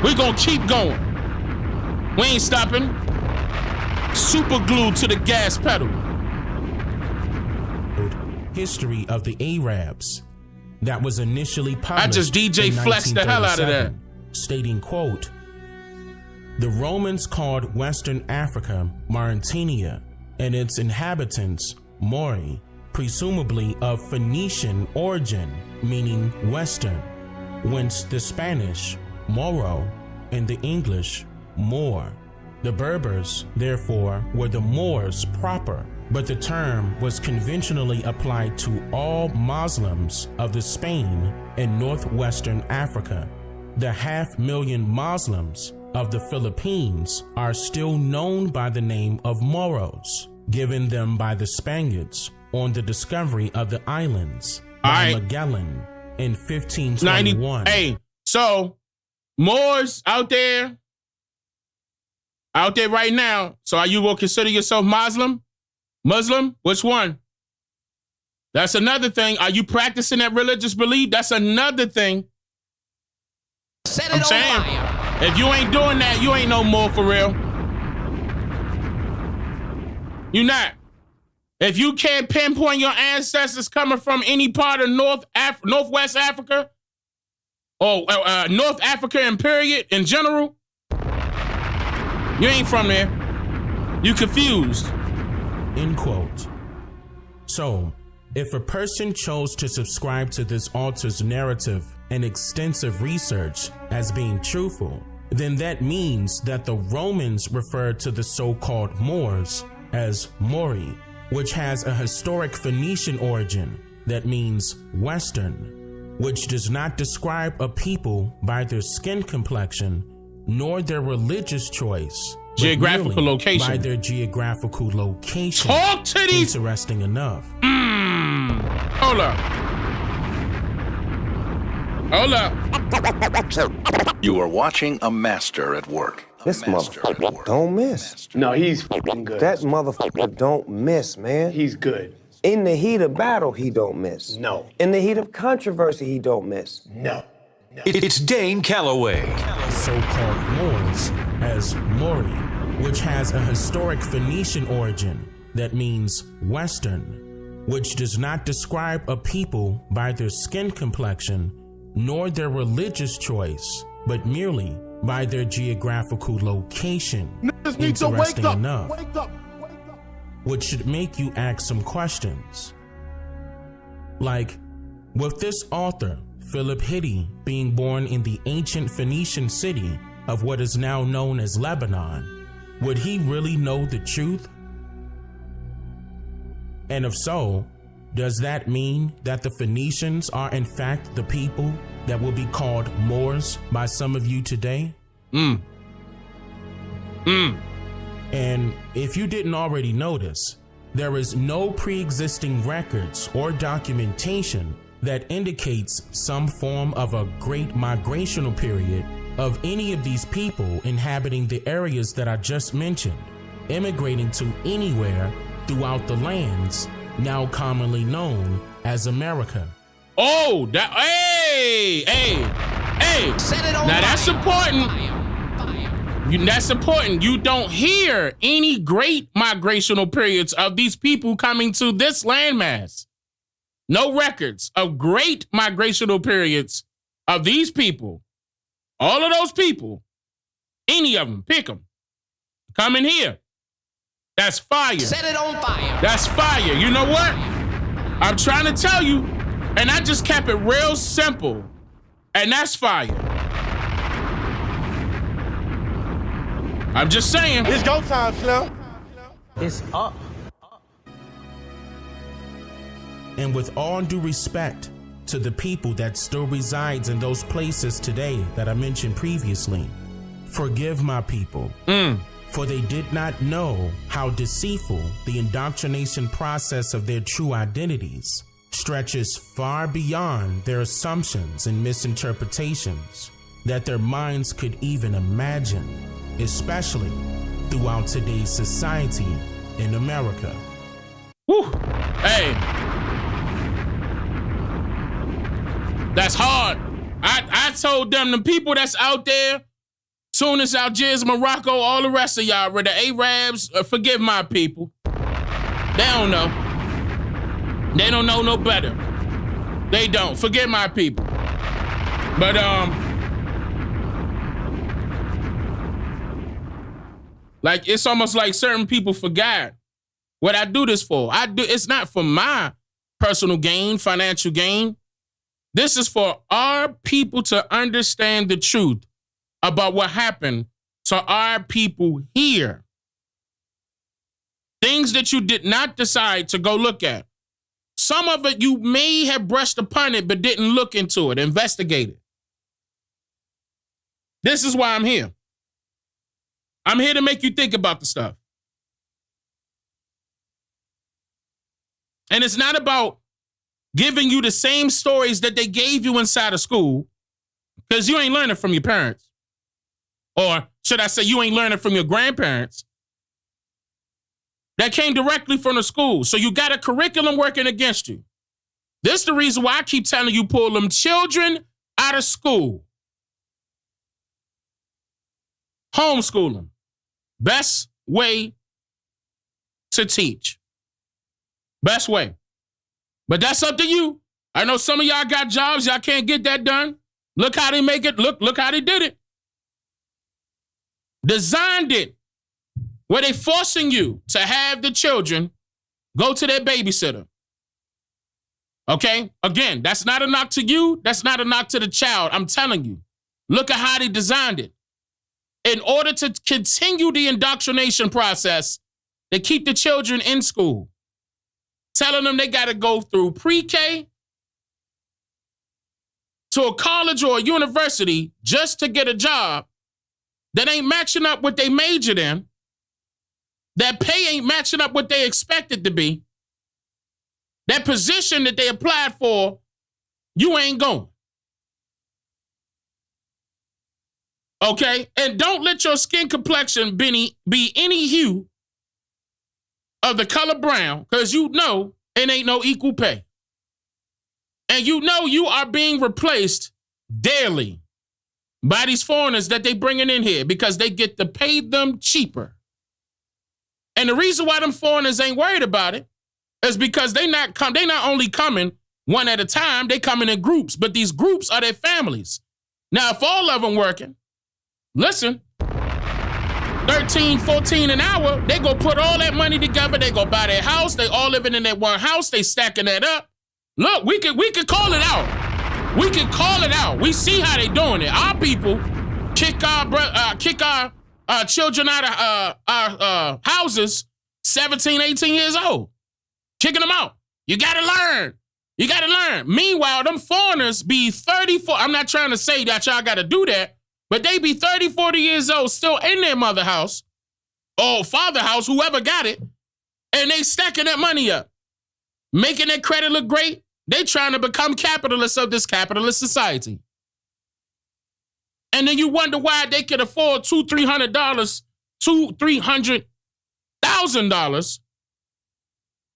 We gonna keep going. We ain't stopping. Super glued to the gas pedal. History of the Arabs that was initially published. I just DJ flexed the hell out of that. Stating, quote, the Romans called Western Africa Mauritania and its inhabitants Mori, presumably of Phoenician origin, meaning Western, whence the Spanish Moro and the English Moor. The Berbers, therefore, were the Moors proper, but the term was conventionally applied to all Muslims of the Spain and northwestern Africa. The 500,000 Muslims of the Philippines are still known by the name of Moros, given them by the Spaniards on the discovery of the islands by Magellan in 1521. Hey, so Moors out there right now. So are you going to consider yourself Muslim? Muslim? Which one? That's another thing. Are you practicing that religious belief? That's another thing. Set it on fire. If you ain't doing that, you ain't no more for real. You not. If you can't pinpoint your ancestors coming from any part of Northwest Africa or North Africa and period in general, you ain't from there. You confused. End quote. So, if a person chose to subscribe to this author's narrative and extensive research as being truthful, then that means that the Romans referred to the so-called Moors as Mori, which has a historic Phoenician origin that means Western, which does not describe a people by their skin complexion nor their religious choice, geographical location. By their geographical location. Talk to these. Interesting enough. Hold up. You are watching a master at work. This motherfucker don't miss. No, he's fucking good. That motherfucker don't miss, man. He's good. In the heat of battle, he don't miss. No. In the heat of controversy, he don't miss. No. It's Dane Calloway. So-called Moors as Mori, which has a historic Phoenician origin that means Western, which does not describe a people by their skin complexion nor their religious choice, but merely by their geographical location. Niggas need to wake up. Enough. Wake up. Which should make you ask some questions. Like, with this author, Philip Hitti, being born in the ancient Phoenician city of what is now known as Lebanon, would he really know the truth? And if so, does that mean that the Phoenicians are in fact the people that will be called Moors by some of you today? And if you didn't already notice, there is no pre-existing records or documentation that indicates some form of a great migrational period of any of these people inhabiting the areas that I just mentioned, immigrating to anywhere throughout the lands now commonly known as America. Oh, that, hey. Set it on now fire. that's important. That's important. You don't hear any great migrational periods of these people coming to this landmass. No records of great migrational periods of these people. All of those people, any of them, pick them, come in here. That's fire. Set it on fire. That's fire. You know what? I'm trying to tell you, and I just kept it real simple, and that's fire. I'm just saying. It's go time, Slim. It's up. And with all due respect to the people that still resides in those places today that I mentioned previously, forgive my people, for they did not know how deceitful the indoctrination process of their true identities stretches far beyond their assumptions and misinterpretations that their minds could even imagine, especially throughout today's society in America. Woo. Hey. That's hard. I told them, the people that's out there, Tunis, Algiers, Morocco, all the rest of y'all, the Arabs, forgive my people. They don't know. They don't know no better. They don't. Forgive my people. But, like, it's almost like certain people forgot what I do this for. It's not for my personal gain, financial gain. This is for our people to understand the truth about what happened to our people here. Things that you did not decide to go look at. Some of it you may have brushed upon it, but didn't look into it, investigate it. This is why I'm here. I'm here to make you think about the stuff. And it's not about giving you the same stories that they gave you inside of school, because you ain't learning from your parents. Or should I say, you ain't learning from your grandparents. That came directly from the school. So you got a curriculum working against you. This is the reason why I keep telling you, pull them children out of school. Homeschool them. Best way to teach. Best way. But that's up to you. I know some of y'all got jobs. Y'all can't get that done. Look how they make it. Look how they did it. Designed it where they forcing you to have the children go to their babysitter. Okay? Again, that's not a knock to you. That's not a knock to the child. I'm telling you. Look at how they designed it. In order to continue the indoctrination process, they keep the children in school. Telling them they got to go through pre-K to a college or a university just to get a job that ain't matching up what they majored in, that pay ain't matching up what they expected to be, that position that they applied for, you ain't going. Okay? And don't let your skin complexion be any hue of the color brown, because you know it ain't no equal pay. And you know you are being replaced daily by these foreigners that they bringing in here because they get to pay them cheaper. And the reason why them foreigners ain't worried about it is because they not only coming one at a time, they coming in groups, but these groups are their families. Now, if all of them working, listen, 13, 14 an hour, they go put all that money together, they go buy their house, they all living in that one house, they stacking that up. Look, we could call it out. We can call it out. We see how they doing it. Our people kick our children out of our houses 17, 18 years old. Kicking them out. You gotta learn. You gotta learn. Meanwhile, them foreigners be 34. I'm not trying to say that y'all gotta do that, but they be 30, 40 years old, still in their mother house or father house, whoever got it, and they stacking that money up, making their credit look great. They trying to become capitalists of this capitalist society. And then you wonder why they could afford $200,000, $300,000,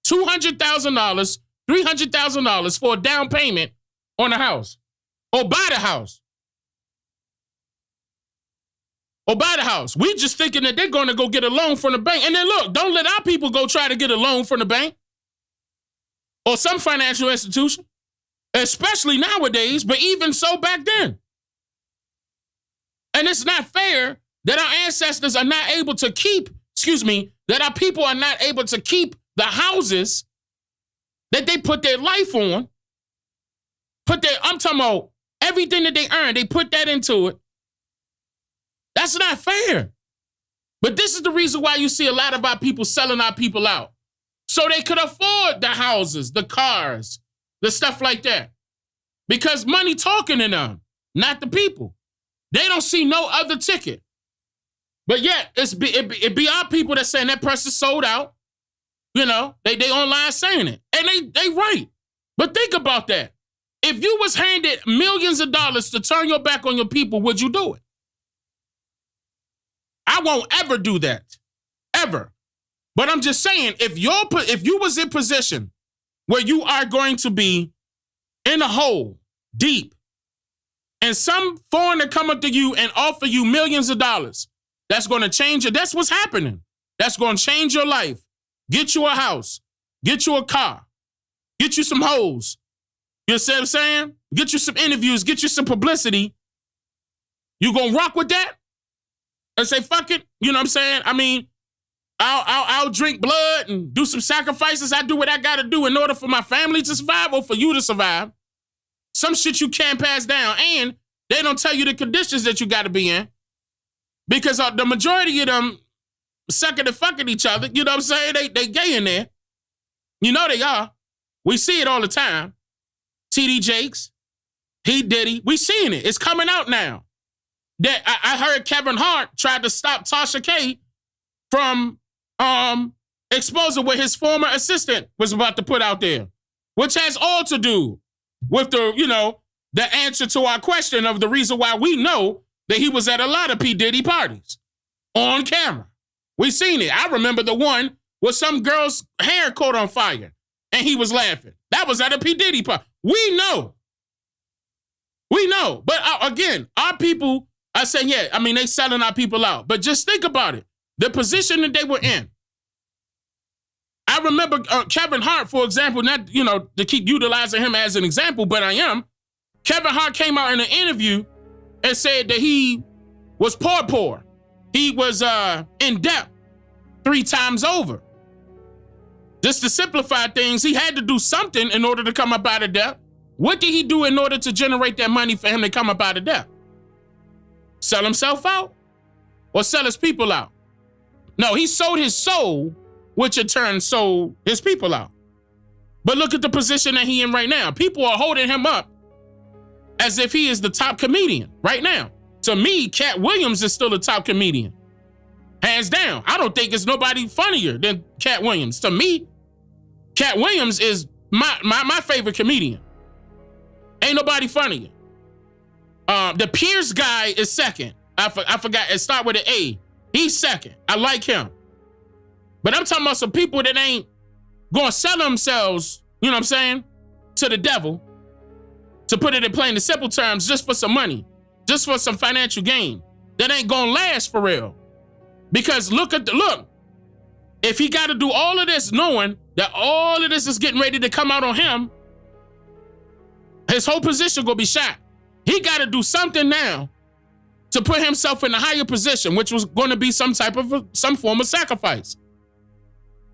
$200,000, $300,000 for a down payment on a house, or buy the house. Or buy the house. We just thinking that they're going to go get a loan from the bank. And then look, don't let our people go try to get a loan from the bank or some financial institution, especially nowadays, but even so back then. And it's not fair that our ancestors are not able to keep, that our people are not able to keep the houses that they put their life on. I'm talking about everything that they earn, they put that into it. That's not fair. But this is the reason why you see a lot of our people selling our people out. So they could afford the houses, the cars, the stuff like that. Because money talking to them, not the people. They don't see no other ticket. But yet, it be our people that saying that person sold out. You know, they online saying it. And they right. But think about that. If you was handed millions of dollars to turn your back on your people, would you do it? I won't ever do that. Ever. But I'm just saying, if you was in position where you are going to be in a hole, deep, and some foreigner come up to you and offer you millions of dollars, that's going to change it. That's what's happening. That's going to change your life. Get you a house. Get you a car. Get you some hoes. You see what I'm saying? Get you some interviews. Get you some publicity. You going to rock with that? And say, fuck it? You know what I'm saying? I mean, I'll drink blood and do some sacrifices. I do what I got to do in order for my family to survive or for you to survive. Some shit you can't pass down. And they don't tell you the conditions that you got to be in. Because the majority of them sucking and fucking each other. You know what I'm saying? They gay in there. You know they are. We see it all the time. TD Jakes, P. Diddy. We seeing it. It's coming out now. That I heard Kevin Hart tried to stop Tasha K from exposing what his former assistant was about to put out there, which has all to do with the answer to our question of the reason why we know that he was at a lot of P. Diddy parties on camera. We seen it. I remember the one with some girl's hair caught on fire and he was laughing. That was at a P. Diddy party. We know. But again, our people, I say, yeah, I mean, they selling our people out. But just think about it. The position that they were in. I remember Kevin Hart, for example, not, to keep utilizing him as an example, but I am. Kevin Hart came out in an interview and said that he was poor. He was in debt 3 times over. Just to simplify things, he had to do something in order to come up out of debt. What did he do in order to generate that money for him to come up out of debt? Sell himself out or sell his people out? No, he sold his soul, which in turn sold his people out. But look at the position that he in right now. People are holding him up as if he is the top comedian right now. To me, Cat Williams is still the top comedian. Hands down. I don't think it's nobody funnier than Cat Williams. To me, Cat Williams is my favorite comedian. Ain't nobody funnier. The Pierce guy is second. I forgot. It start with an A. He's second. I like him. But I'm talking about some people that ain't going to sell themselves, you know what I'm saying, to the devil, to put it in plain and simple terms, just for some money, just for some financial gain. That ain't going to last for real. Because look, if he got to do all of this knowing that all of this is getting ready to come out on him, his whole position going to be shot. He got to do something now to put himself in a higher position, which was going to be some form of sacrifice.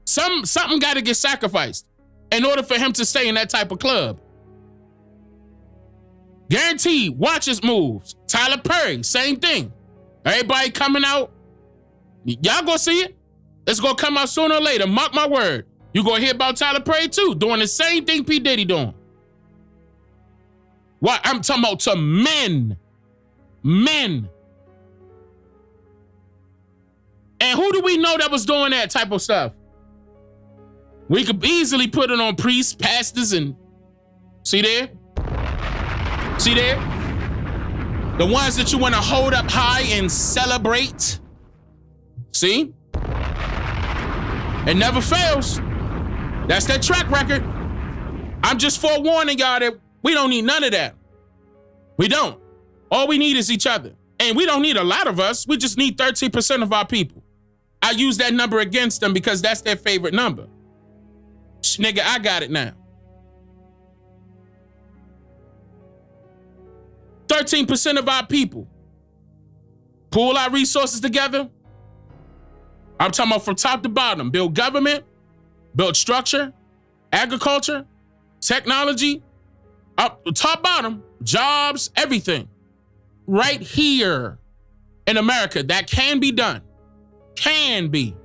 Something got to get sacrificed in order for him to stay in that type of club. Guaranteed, watch his moves. Tyler Perry, same thing. Everybody coming out. Y'all gonna see it. It's gonna come out sooner or later. Mark my word. You gonna hear about Tyler Perry too, doing the same thing P. Diddy doing. What? I'm talking about to men. Men. And who do we know that was doing that type of stuff? We could easily put it on priests, pastors, and see there? See there? The ones that you want to hold up high and celebrate. See? It never fails. That's their track record. I'm just forewarning y'all that we don't need none of that. We don't. All we need is each other. And we don't need a lot of us. We just need 13% of our people. I use that number against them because that's their favorite number. Nigga, I got it now. 13% of our people pull our resources together. I'm talking about from top to bottom. Build government, build structure, agriculture, technology, up top, bottom, jobs, everything. Right here in America, that can be done. Can be.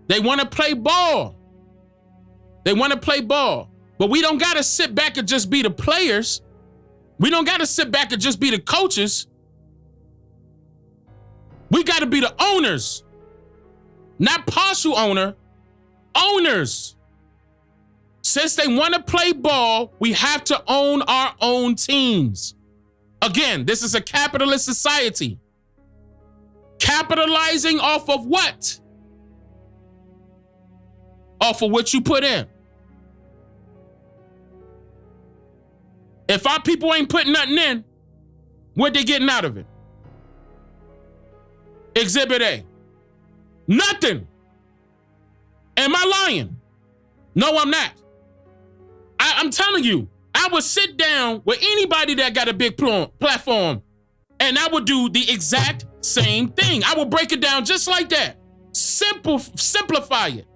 They want to play ball. They want to play ball. But we don't got to sit back and just be the players. We don't got to sit back and just be the coaches. We got to be the owners. Not partial owner, owners. Since they want to play ball, we have to own our own teams. Again, this is a capitalist society. Capitalizing off of what? Off of what you put in. If our people ain't putting nothing in, what they getting out of it? Exhibit A. Nothing. Am I lying? No, I'm not. I'm telling you, I would sit down with anybody that got a big platform and I would do the exact same thing. I would break it down just like that. Simplify it.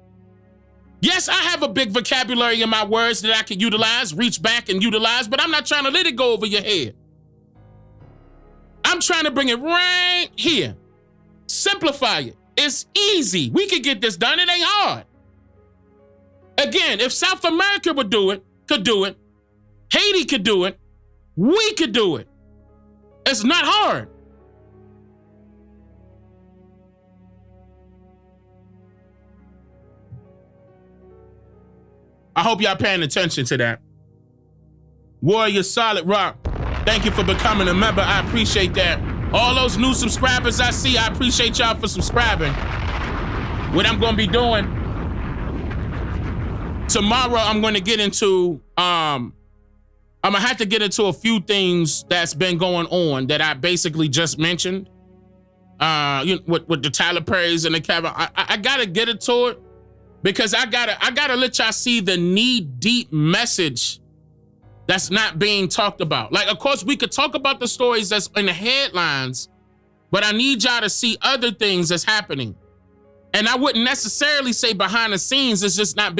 Yes, I have a big vocabulary in my words that I can utilize, reach back and utilize, but I'm not trying to let it go over your head. I'm trying to bring it right here. Simplify it. It's easy. We could get this done. It ain't hard. Again, if South America could do it, Haiti could do it, we could do it. It's not hard. I hope y'all paying attention to that. Warrior Solid Rock, thank you for becoming a member. I appreciate that. All those new subscribers I see, I appreciate y'all for subscribing. What I'm gonna be doing tomorrow, I'm gonna get into, I'm gonna have to get into a few things that's been going on that I basically just mentioned. With the Tyler Perry's and the Kevin, I gotta get into it because I gotta let y'all see the knee-deep message that's not being talked about. Like, of course, we could talk about the stories that's in the headlines, but I need y'all to see other things that's happening. And I wouldn't necessarily say behind the scenes, it's not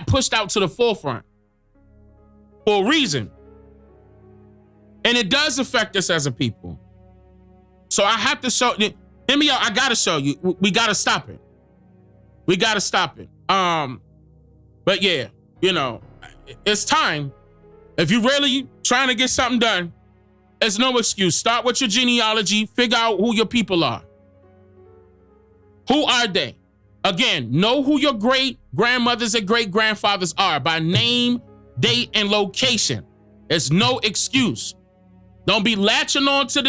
pushed out to the forefront for a reason. And it does affect us as a people. So I have to show, hear me out, I gotta show you, we gotta stop it. We gotta stop it. But yeah, it's time. If you really trying to get something done, there's no excuse. Start with your genealogy, figure out who your people are. Who are they? Again, know who your great grandmothers and great grandfathers are by name, date, and location. There's no excuse. Don't be latching on to the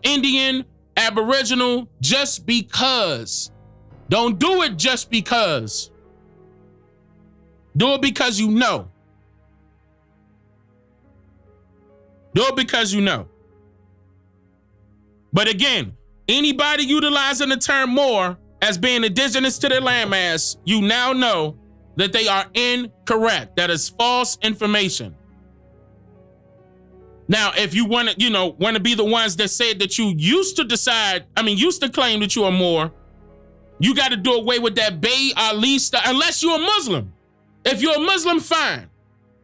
Indian, Aboriginal just because. Don't do it just because. Do it because you know. Do it because you know. But again, anybody utilizing the term Moor as being indigenous to their landmass, you now know that they are incorrect. That is false information. Now, if you want to be the ones that said that you used to claim that you are Moor, you got to do away with that Bay Ali stuff, unless you're a Muslim. If you're a Muslim, fine.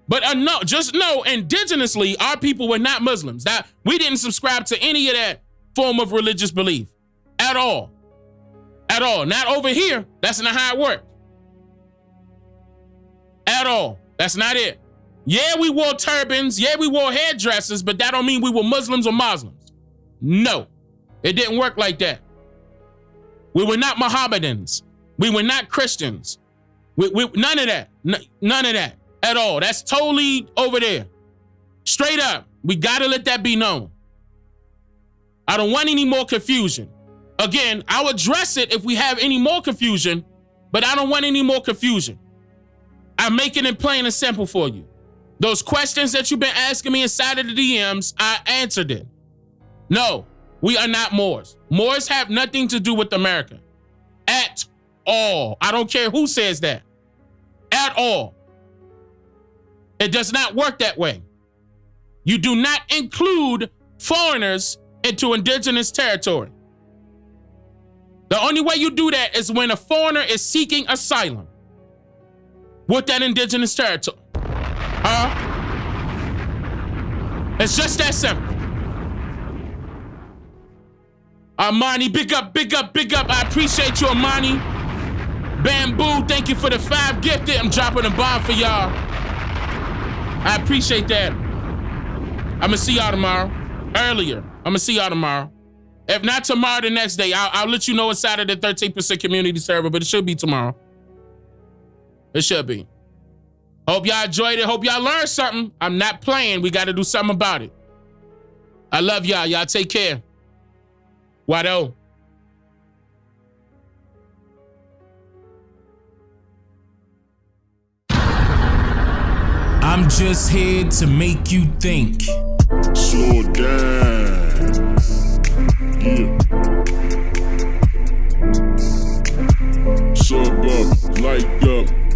But no, just know, indigenously, our people were not Muslims. That we didn't subscribe to any of that form of religious belief at all. At all. Not over here. That's not how it worked. At all. That's not it. Yeah, we wore turbans. Yeah, we wore hairdresses, but that don't mean we were Muslims or Muslims. No, it didn't work like that. We were not Mohammedans. We were not Christians. We none of that. None of that at all. That's totally over there. Straight up. We got to let that be known. I don't want any more confusion. Again, I'll address it if we have any more confusion, but I don't want any more confusion. I'm making it plain and simple for you. Those questions that you've been asking me inside of the DMs, I answered it. No, we are not Moors. Moors have nothing to do with America. At all. I don't care who says that. At all. It does not work that way. You do not include foreigners into indigenous territory. The only way you do that is when a foreigner is seeking asylum with that indigenous territory. It's just that simple. Armani, big up, big up, big up. I appreciate you, Armani. Bamboo, thank you for the 5 gifted. I'm dropping a bomb for y'all. I appreciate that. I'm gonna see y'all tomorrow. Earlier. I'm gonna see y'all tomorrow. If not tomorrow, the next day. I'll let you know it's Saturday, 13% community server, but it should be tomorrow. It should be. Hope y'all enjoyed it. Hope y'all learned something. I'm not playing. We got to do something about it. I love y'all. Y'all take care. Wado. I'm just here to make you think. Slow down. Yeah. Sub up, like up.